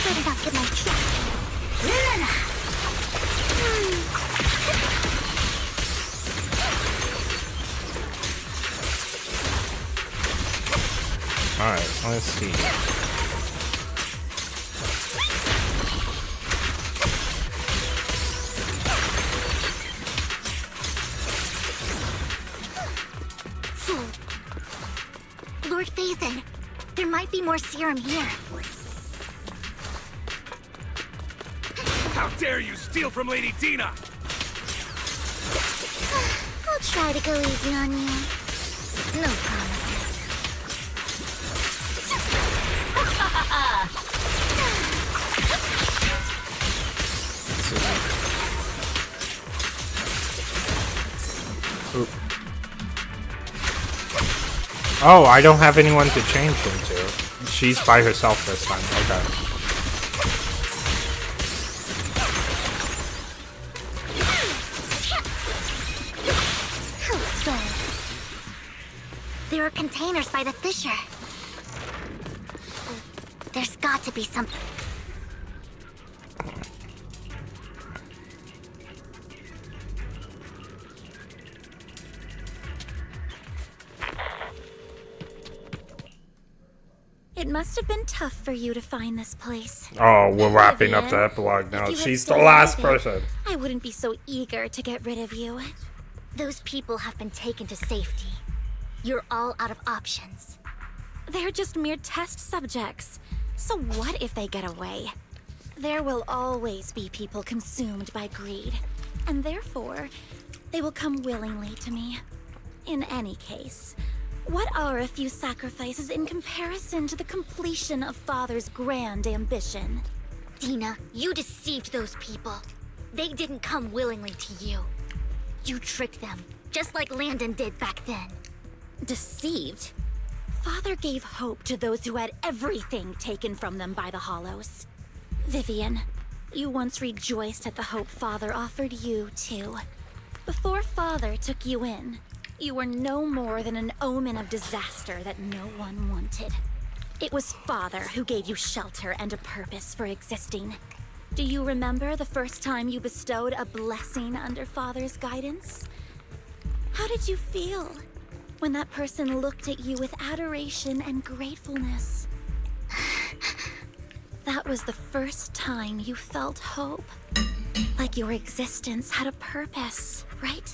better not get my trust. Alright, let's see. Lord Pathan, there might be more serum here. How dare you steal from Lady Dina! I'll try to go easy on you. No promises. Oop. Oh, I don't have anyone to change him to. She's by herself this time. Okay. There are containers by the fissure. There's got to be something. It must have been tough for you to find this place. Oh, we're wrapping up the epilogue now. She's the last person. I wouldn't be so eager to get rid of you. Those people have been taken to safety. You're all out of options. They're just mere test subjects. So what if they get away? There will always be people consumed by greed, and therefore, they will come willingly to me. In any case, what are a few sacrifices in comparison to the completion of Father's grand ambition? Dina, you deceived those people. They didn't come willingly to you. You tricked them, just like Landon did back then. Deceived? Father gave hope to those who had everything taken from them by the Hollows. Vivian, you once rejoiced at the hope Father offered you, too. Before Father took you in, you were no more than an omen of disaster that no one wanted. It was Father who gave you shelter and a purpose for existing. Do you remember the first time you bestowed a blessing under Father's guidance? How did you feel when that person looked at you with adoration and gratefulness? That was the first time you felt hope. Like your existence had a purpose, right?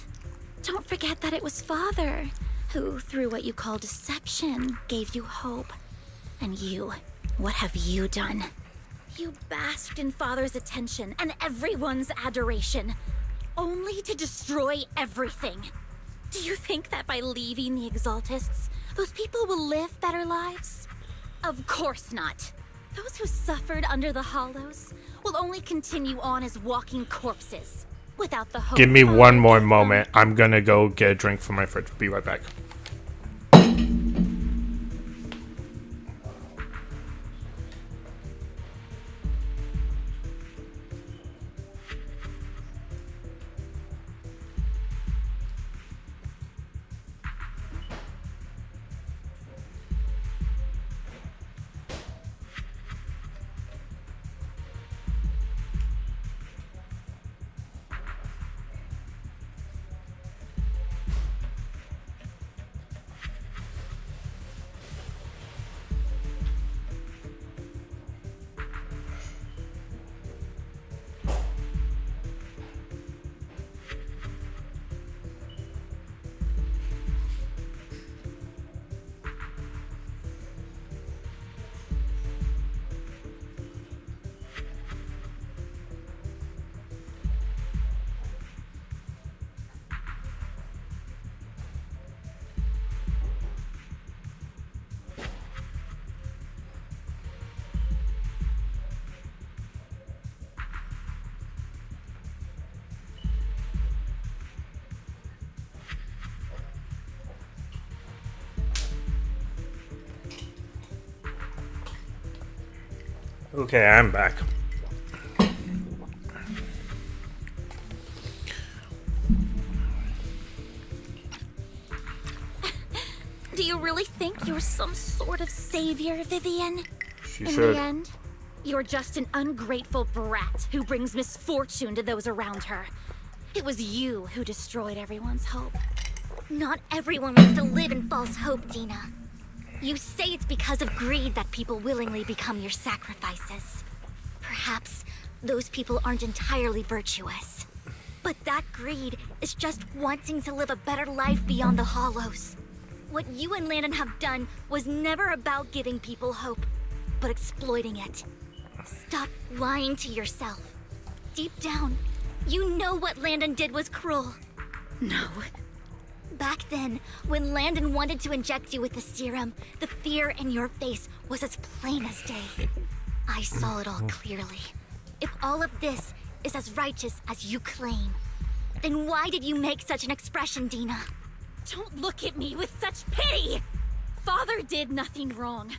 Don't forget that it was Father who, through what you call deception, gave you hope. And you, what have you done? You basked in Father's attention and everyone's adoration, only to destroy everything. Do you think that by leaving the Exaltists, those people will live better lives? Of course not. Those who suffered under the Hollows will only continue on as walking corpses, without the hope. Give me one more moment. I'm gonna go get a drink from my fridge. Be right back. Okay, I'm back. Do you really think you're some sort of savior, Vivian? She In should. the end, you're just an ungrateful brat who brings misfortune to those around her. It was you who destroyed everyone's hope. Not everyone wants to live in false hope, Dina. You say it's because of greed that people willingly become your sacrifices. Perhaps those people aren't entirely virtuous. But that greed is just wanting to live a better life beyond the Hollows. What you and Landon have done was never about giving people hope, but exploiting it. Stop lying to yourself. Deep down, you know what Landon did was cruel. No. Back then, when Landon wanted to inject you with the serum, the fear in your face was as plain as day. I saw it all clearly. If all of this is as righteous as you claim, then why did you make such an expression, Dina? Don't look at me with such pity! Father did nothing wrong.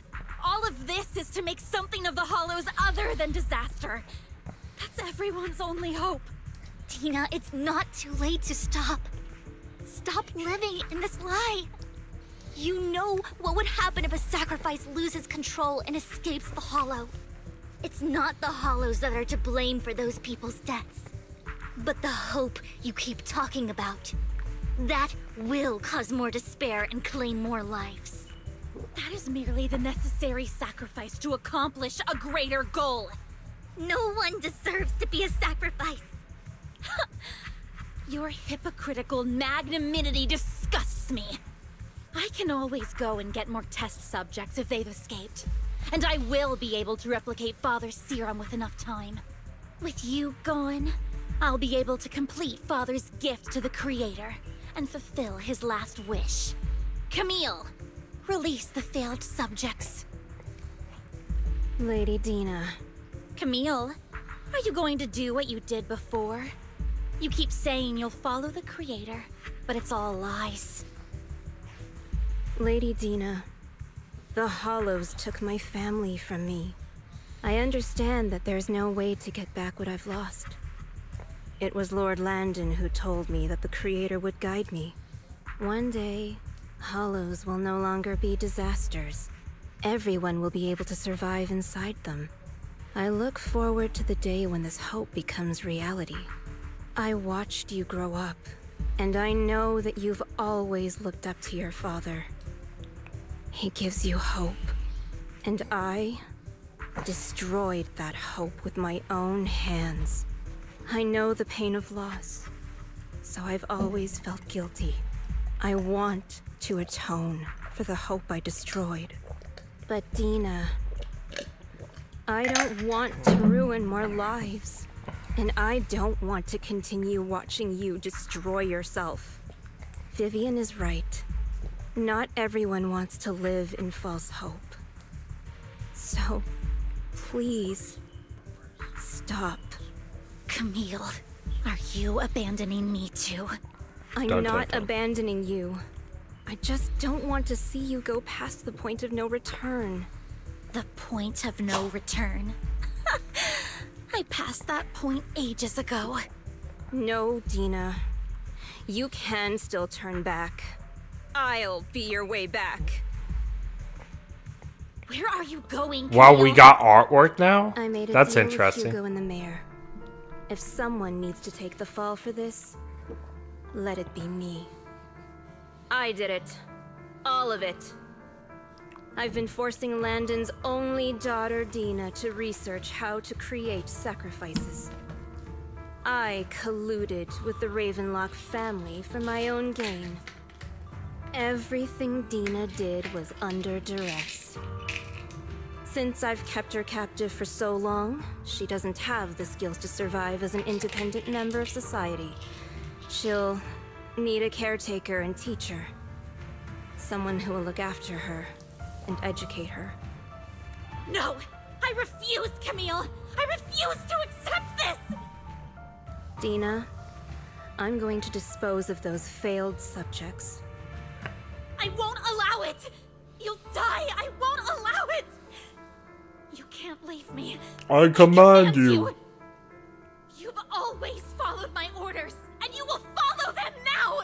All of this is to make something of the Hollows other than disaster. That's everyone's only hope. Dina, it's not too late to stop. Stop living in this lie. You know what would happen if a sacrifice loses control and escapes the Hollow. It's not the Hollows that are to blame for those people's deaths, but the hope you keep talking about. That will cause more despair and claim more lives. That is merely the necessary sacrifice to accomplish a greater goal. No one deserves to be a sacrifice. Your hypocritical magnanimity disgusts me. I can always go and get more test subjects if they've escaped. And I will be able to replicate Father's serum with enough time. With you gone, I'll be able to complete Father's gift to the Creator and fulfill his last wish. Camille, release the failed subjects. Lady Dina, Camille, are you going to do what you did before? You keep saying you'll follow the Creator, but it's all lies. Lady Dina, the Hollows took my family from me. I understand that there's no way to get back what I've lost. It was Lord Landon who told me that the Creator would guide me. One day, Hollows will no longer be disasters. Everyone will be able to survive inside them. I look forward to the day when this hope becomes reality. I watched you grow up, and I know that you've always looked up to your father. He gives you hope, and I destroyed that hope with my own hands. I know the pain of loss, so I've always felt guilty. I want to atone for the hope I destroyed. But Dina, I don't want to ruin more lives, and I don't want to continue watching you destroy yourself. Vivian is right. Not everyone wants to live in false hope. So, please, stop. Camille, are you abandoning me too? I'm not abandoning you. I just don't want to see you go past the point of no return. The point of no return? I passed that point ages ago. No, Dina. You can still turn back. I'll be your way back. Where are you going, Wow, Camille? we got artwork now? I made a That's deal interesting. with Hugo and the mayor. If someone needs to take the fall for this, let it be me. I did it. All of it. I've been forcing Landon's only daughter, Dina, to research how to create sacrifices. I colluded with the Ravenlock family for my own gain. Everything Dina did was under duress. Since I've kept her captive for so long, she doesn't have the skills to survive as an independent member of society. She'll need a caretaker and teacher. Someone who will look after her and educate her. No! I refuse, Camille! I refuse to accept this! Dina, I'm going to dispose of those failed subjects. I won't allow it! You'll die! I won't allow it! You can't leave me. I command you. You've always followed my orders, and you will follow them now!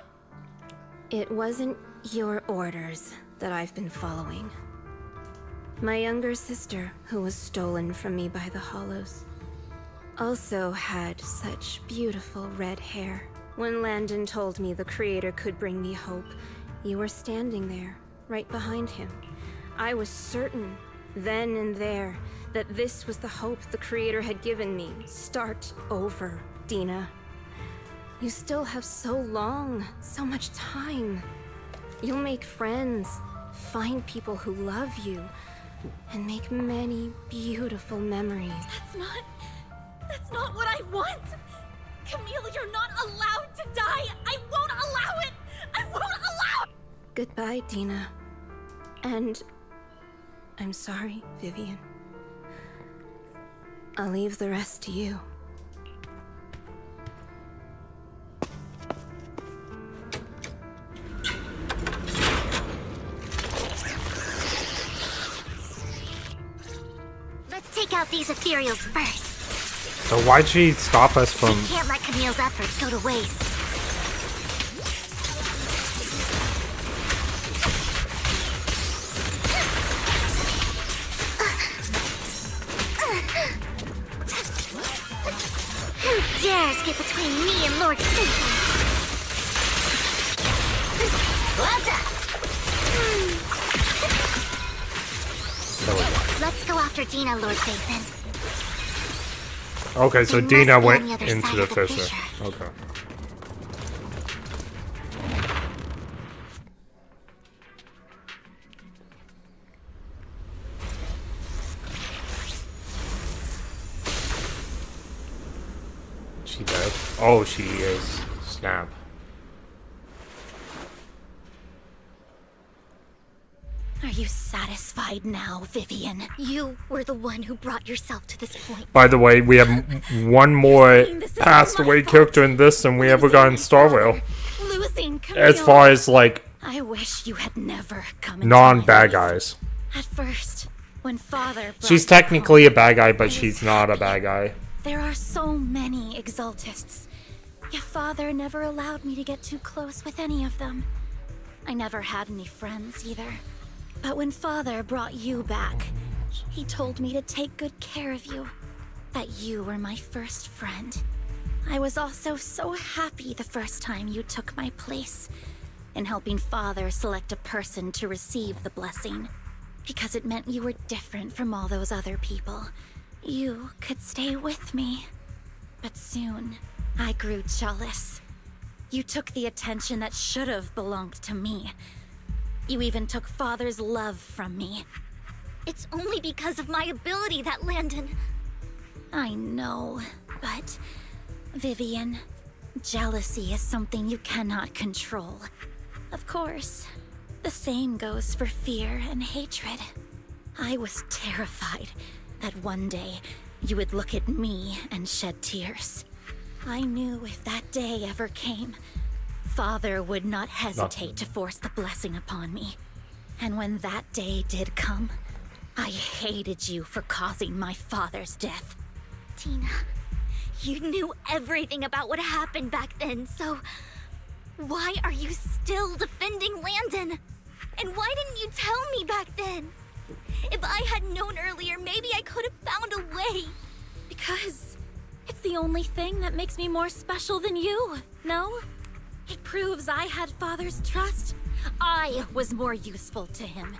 It wasn't your orders that I've been following. My younger sister, who was stolen from me by the Hollows, also had such beautiful red hair. When Landon told me the Creator could bring me hope, you were standing there, right behind him. I was certain, then and there, that this was the hope the Creator had given me. Start over, Dina. You still have so long, so much time. You'll make friends, find people who love you, and make many beautiful memories. That's not what I want! Camille, you're not allowed to die! I won't allow it! I won't allow it! Goodbye, Dina. And I'm sorry, Vivian. I'll leave the rest to you. Let's take out these ethereals first. So why'd she stop us from... We can't let Camille's efforts go to waste. Who dares get between me and Lord Satan? Let's go after Dina, Lord Satan. Okay, so They Dina must be on went the other into side the of the fissure. fissure. Okay. She dead? Oh, she is. Snap. Are you you satisfied now, Vivian? You were the one who brought yourself to this point. By the way, we have one more passed away character in this than we ever got in Star Rail. Losing Camille. As far as like I wish you had never come into non-bad guys. At first, when Father brought She's you technically a home, bad guy, I but was she's not a bad guy. There are so many Exaltists. Your father never allowed me to get too close with any of them. I never had any friends either. But when Father brought you back, he told me to take good care of you. That you were my first friend. I was also so happy the first time you took my place in helping Father select a person to receive the blessing. Because it meant you were different from all those other people. You could stay with me. But soon, I grew jealous. You took the attention that should have belonged to me. You even took Father's love from me. It's only because of my ability that Landon... I know, but... Vivian, jealousy is something you cannot control. Of course, the same goes for fear and hatred. I was terrified that one day you would look at me and shed tears. I knew if that day ever came, Father would not hesitate to force the blessing upon me. And when that day did come, I hated you for causing my father's death. Tina, you knew everything about what happened back then, so... Why are you still defending Landon? And why didn't you tell me back then? If I had known earlier, maybe I could have found a way. Because it's the only thing that makes me more special than you, no? It proves I had Father's trust. I was more useful to him.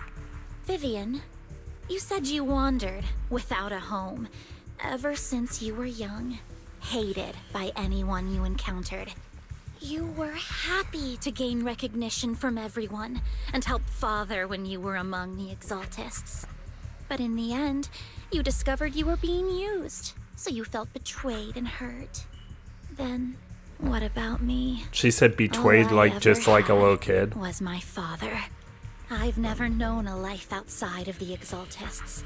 Vivian, you said you wandered without a home ever since you were young, hated by anyone you encountered. You were happy to gain recognition from everyone and help Father when you were among the Exaltists. But in the end, you discovered you were being used, so you felt betrayed and hurt. Then, what about me? She said betrayed like just like a little kid. Was my father. I've never known a life outside of the Exaltists.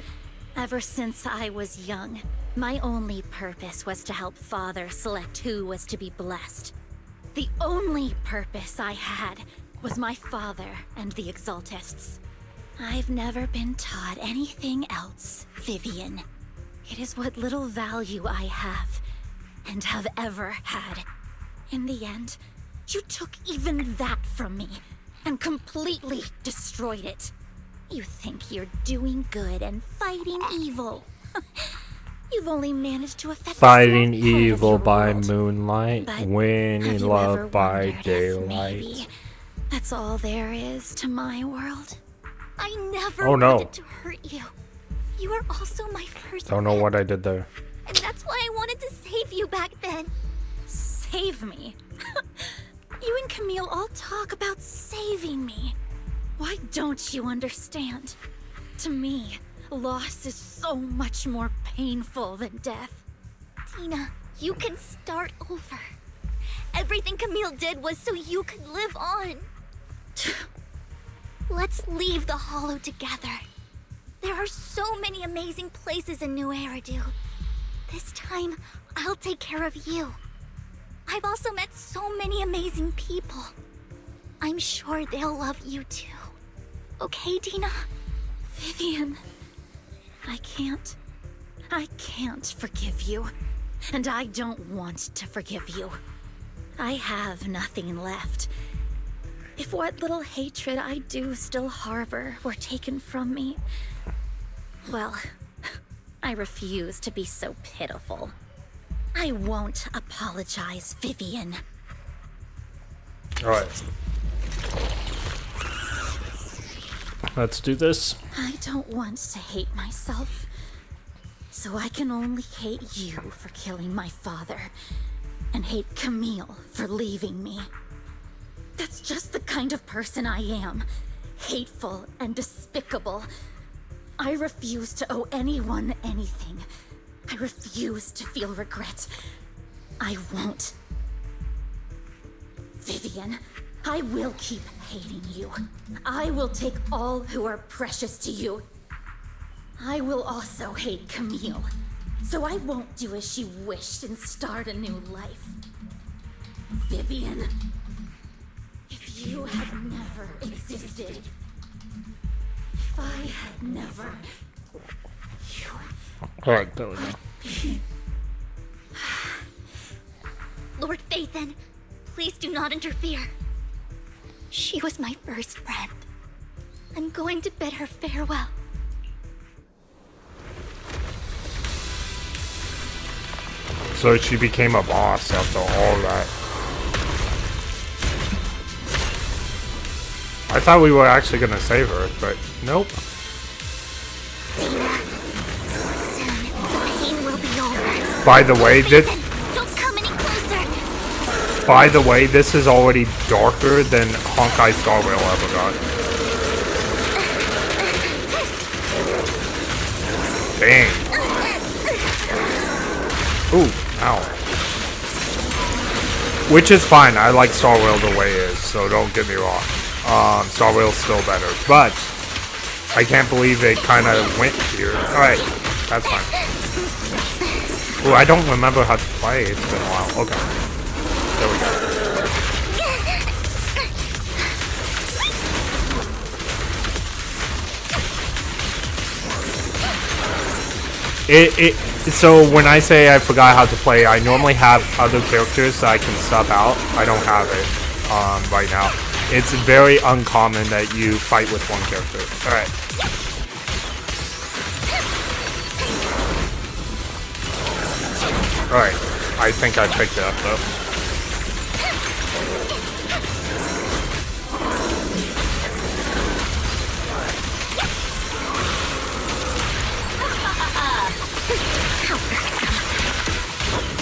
Ever since I was young, my only purpose was to help Father select who was to be blessed. The only purpose I had was my father and the Exaltists. I've never been taught anything else, Vivian. It is what little value I have, and have ever had. In the end, you took even that from me, and completely destroyed it. You think you're doing good and fighting evil. You've only managed to affect Fighting a small part of evil your by world. moonlight, But winning have you love ever by wondered if daylight. maybe that's all there is to my world? I never Oh, no. wanted to hurt you. You were also my first Don't know friend, what I did there. and that's why I wanted to save you back then. Save me? You and Camille all talk about saving me. Why don't you understand? To me, loss is so much more painful than death. Tina, you can start over. Everything Camille did was so you could live on. Let's leave the Hollow together. There are so many amazing places in New Eridu. This time, I'll take care of you. I've also met so many amazing people. I'm sure they'll love you too. Okay, Tina? Vivian, I can't forgive you. And I don't want to forgive you. I have nothing left. If what little hatred I do still harbor were taken from me, well, I refuse to be so pitiful. I won't apologize, Vivian. Alright. Let's do this. I don't want to hate myself. So I can only hate you for killing my father, and hate Camille for leaving me. That's just the kind of person I am. Hateful and despicable. I refuse to owe anyone anything. I refuse to feel regret. I won't. Vivian, I will keep hating you. I will take all who are precious to you. I will also hate Camille. So I won't do as she wished and start a new life. Vivian, if you had never existed, if I had never... Alright, there we go. Lord Phaethon, please do not interfere. She was my first friend. I'm going to bid her farewell. So she became a boss after all that. I thought we were actually gonna save her, but nope. Dina, soon the pain will be over. By the way, Don't come any closer. by the way, this is already darker than Honkai Star Rail ever got. Dang. Ooh, ow. Which is fine. I like Star Rail the way it is, so don't get me wrong. Star Rail's still better, but I can't believe it kind of went here. Alright, that's fine. Ooh, I don't remember how to play. It's been a while. Okay. There we go. So when I say I forgot how to play, I normally have other characters that I can sub out. I don't have it right now. It's very uncommon that you fight with one character. Alright. Alright. I think I picked it up though.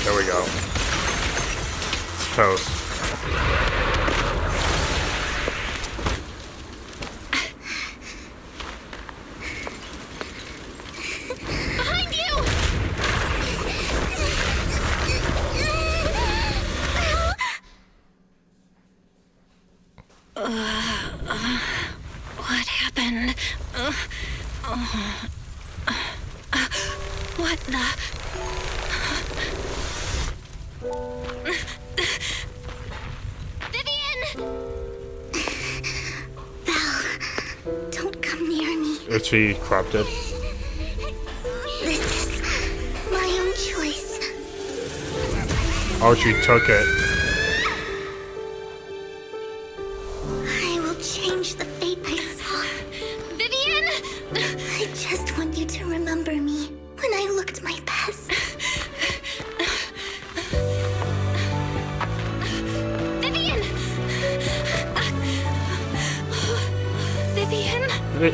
There we go. It's toast. Behind you! What happened? What the... Vivian! Belle, don't come near me. Is she corrupted? This is my own choice. Oh, she took it. I will change the fate I saw. Vivian! I just want you to remember me when I looked my best. Vivian! Vivian,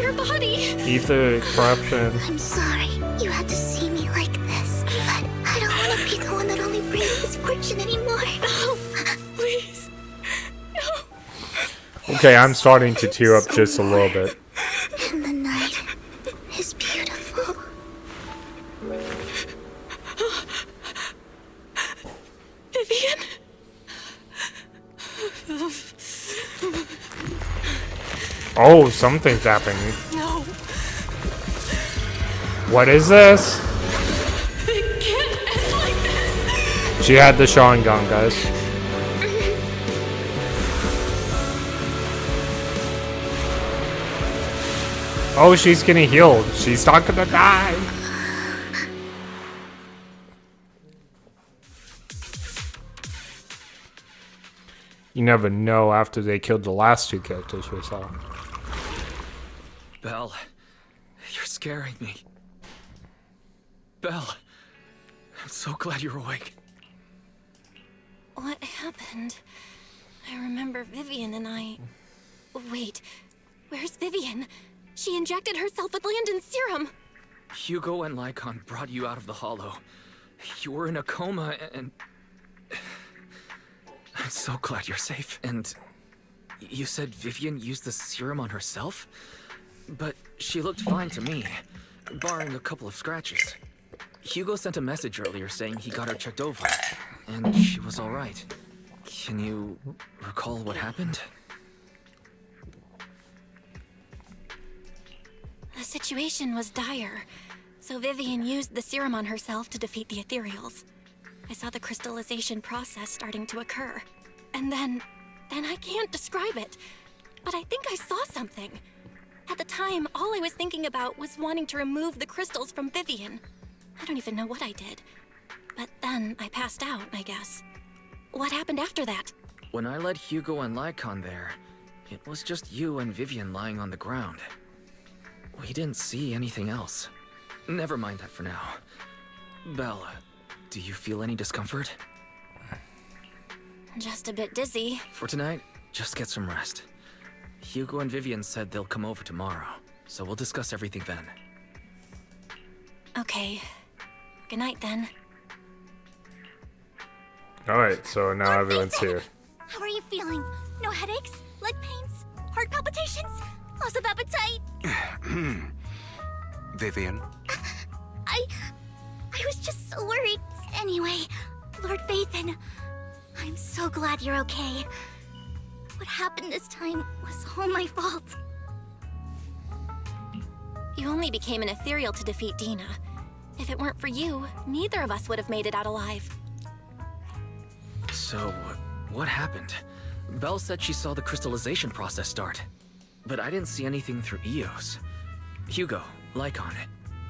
your body. Ether corruption. I'm sorry you had to see me like this, but I don't want to be the one that only brings misfortune anymore. No, please. No. Okay, I'm starting to tear up just a little bit. And the night is beautiful. Vivian? Oh, something's happening. No. What is this? It can't end like this. She had the Sharingan, guys. Oh, she's getting healed. She's not gonna die. You never know after they killed the last two characters we saw. Belle, you're scaring me. Belle, I'm so glad you're awake. What happened? I remember Vivian and I... Wait, where's Vivian? She injected herself with Landon's serum. Hugo and Lycon brought you out of the Hollow. You were in a coma and... I'm so glad you're safe. And you said Vivian used the serum on herself? But she looked fine to me, barring a couple of scratches. Hugo sent a message earlier saying he got her checked over, and she was all right. Can you recall what happened? The situation was dire, so Vivian used the serum on herself to defeat the ethereals. I saw the crystallization process starting to occur. And then I can't describe it, but I think I saw something. At the time, all I was thinking about was wanting to remove the crystals from Vivian. I don't even know what I did. But then I passed out, I guess. What happened after that? When I led Hugo and Lycon there, it was just you and Vivian lying on the ground. We didn't see anything else. Never mind that for now. Belle, do you feel any discomfort? Just a bit dizzy. For tonight, just get some rest. Hugo and Vivian said they'll come over tomorrow, so we'll discuss everything then. Okay. Good night then. Alright, so now everyone's here. How are you feeling? No headaches? Leg pains? Heart palpitations? Loss of appetite? Vivian? I was just so worried. Anyway, Lord Phaethon, I'm so glad you're okay. What happened this time was all my fault. You only became an ethereal to defeat Dina. If it weren't for you, neither of us would have made it out alive. So, what happened? Belle said she saw the crystallization process start, but I didn't see anything through Eos. Hugo, Lycon,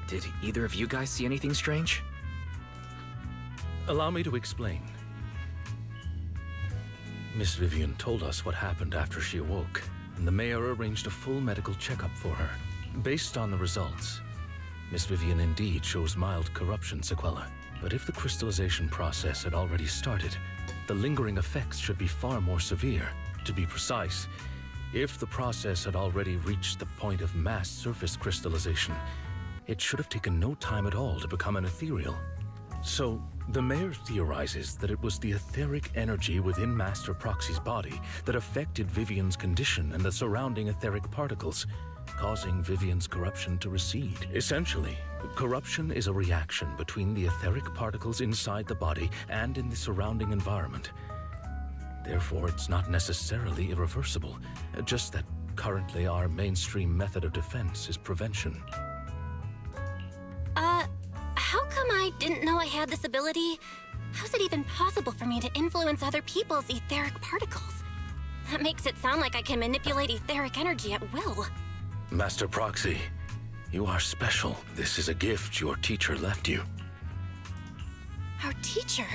did either of you guys see anything strange? Allow me to explain. Miss Vivian told us what happened after she awoke, and the mayor arranged a full medical checkup for her. Based on the results, Miss Vivian indeed shows mild corruption sequelae. But if the crystallization process had already started, the lingering effects should be far more severe. To be precise, if the process had already reached the point of mass surface crystallization, it should have taken no time at all to become an ethereal. So, the mayor theorizes that it was the etheric energy within Master Proxy's body that affected Vivian's condition and the surrounding etheric particles, causing Vivian's corruption to recede. Essentially, corruption is a reaction between the etheric particles inside the body and in the surrounding environment. Therefore, it's not necessarily irreversible, just that currently our mainstream method of defense is prevention. How come I didn't know I had this ability? How's it even possible for me to influence other people's etheric particles? That makes it sound like I can manipulate etheric energy at will. Master Proxy, you are special. This is a gift your teacher left you. Our teacher?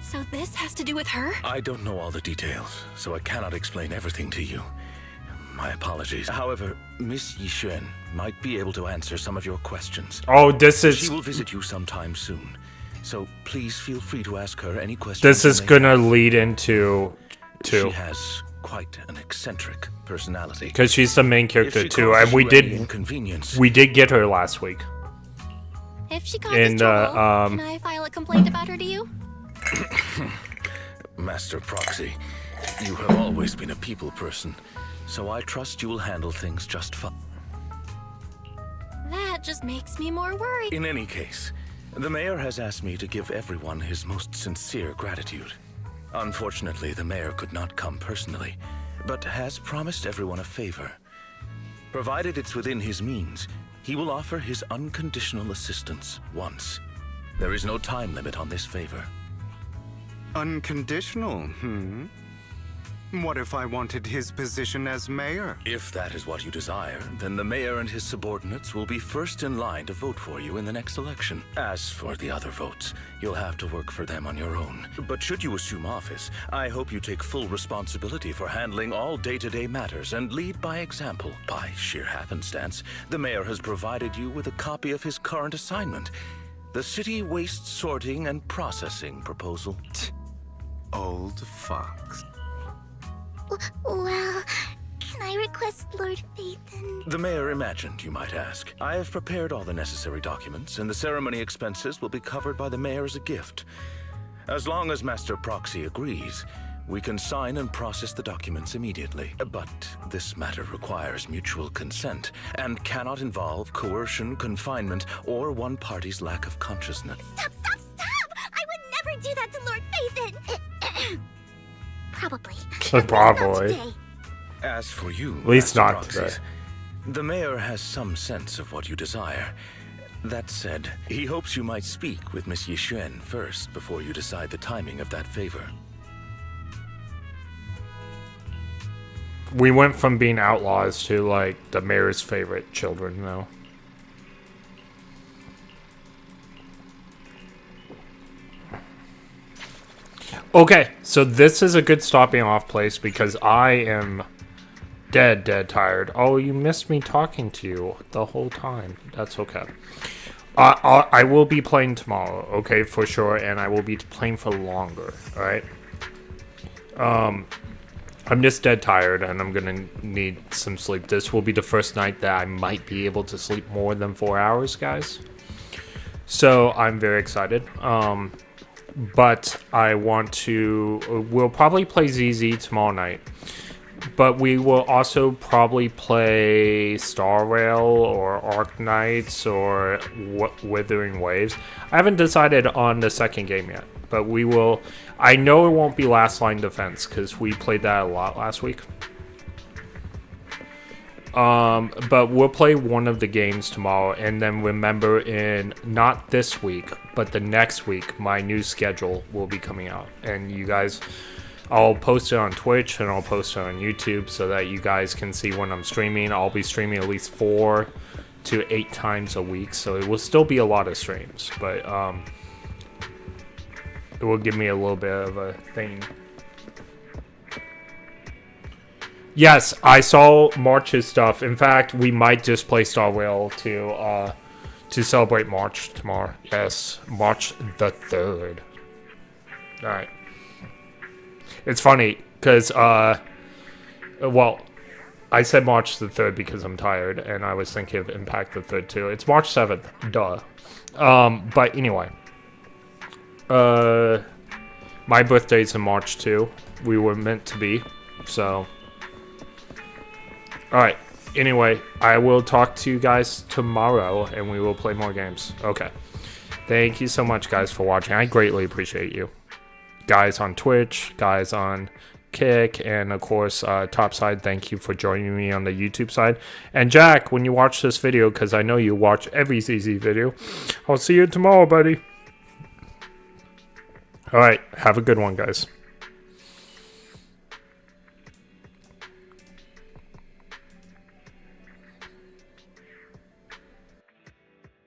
So this has to do with her? I don't know all the details, so I cannot explain everything to you. My apologies. However, Miss Yixuan might be able to answer some of your questions. Oh, this is... She will visit you sometime soon, so please feel free to ask her any questions. This is gonna lead into... She has quite an eccentric personality. Because she's the main character too, and we did get her last week. If she causes trouble, can I file a complaint about her to you? Master Proxy, you have always been a people person, so I trust you will handle things just fine. That just makes me more worried. In any case, the mayor has asked me to give everyone his most sincere gratitude. Unfortunately, the mayor could not come personally, but has promised everyone a favor. Provided it's within his means, he will offer his unconditional assistance once. There is no time limit on this favor. Unconditional, What if I wanted his position as mayor? If that is what you desire, then the mayor and his subordinates will be first in line to vote for you in the next election. As for the other votes, you'll have to work for them on your own. But should you assume office, I hope you take full responsibility for handling all day-to-day matters and lead by example. By sheer happenstance, the mayor has provided you with a copy of his current assignment, the City Waste Sorting and Processing proposal. Old fox. Well, can I request Lord Phaethon? The mayor imagined, you might ask. I have prepared all the necessary documents, and the ceremony expenses will be covered by the mayor as a gift. As long as Master Proxy agrees, we can sign and process the documents immediately. But this matter requires mutual consent, and cannot involve coercion, confinement, or one party's lack of consciousness. Stop! I would never do that to Lord Phaethon! Probably. Probably. Not today. As for you, At least Master not Proxys, today. the mayor has some sense of what you desire. That said, he hopes you might speak with Miss Yixuan first before you decide the timing of that favor. We went from being outlaws to, like, the mayor's favorite children now. Okay, so this is a good stopping off place because I am dead tired. Oh, you missed me talking to you the whole time. That's okay. I will be playing tomorrow, okay, for sure, and I will be playing for longer, alright? I'm just dead tired, and I'm gonna need some sleep. This will be the first night that I might be able to sleep more than 4 hours, guys. So, I'm very excited. But I want to... We'll probably play ZZ tomorrow night. But we will also probably play Star Rail or Arc Knights or Withering Waves. I haven't decided on the second game yet. But we will... I know it won't be Last Line Defense because we played that a lot last week. But we'll play one of the games tomorrow, and then remember not this week, but the next week, my new schedule will be coming out. And you guys, I'll post it on Twitch and I'll post it on YouTube so that you guys can see when I'm streaming. I'll be streaming at least 4 to 8 times a week, so it will still be a lot of streams, but it will give me a little bit of a thing. Yes, I saw March's stuff. In fact, we might just play Star Rail to celebrate March tomorrow. Yes, March the 3rd. Alright. It's funny, because, well, I said March the 3rd because I'm tired, and I was thinking of Impact the 3rd too. It's March 7th, duh. But anyway. My birthday's in March too. We were meant to be, so... Alright, anyway, I will talk to you guys tomorrow, and we will play more games. Okay. Thank you so much, guys, for watching. I greatly appreciate you. Guys on Twitch, guys on Kick, and, of course, Topside, thank you for joining me on the YouTube side. And, Jack, when you watch this video, because I know you watch every ZZ video, I'll see you tomorrow, buddy. Alright, have a good one, guys.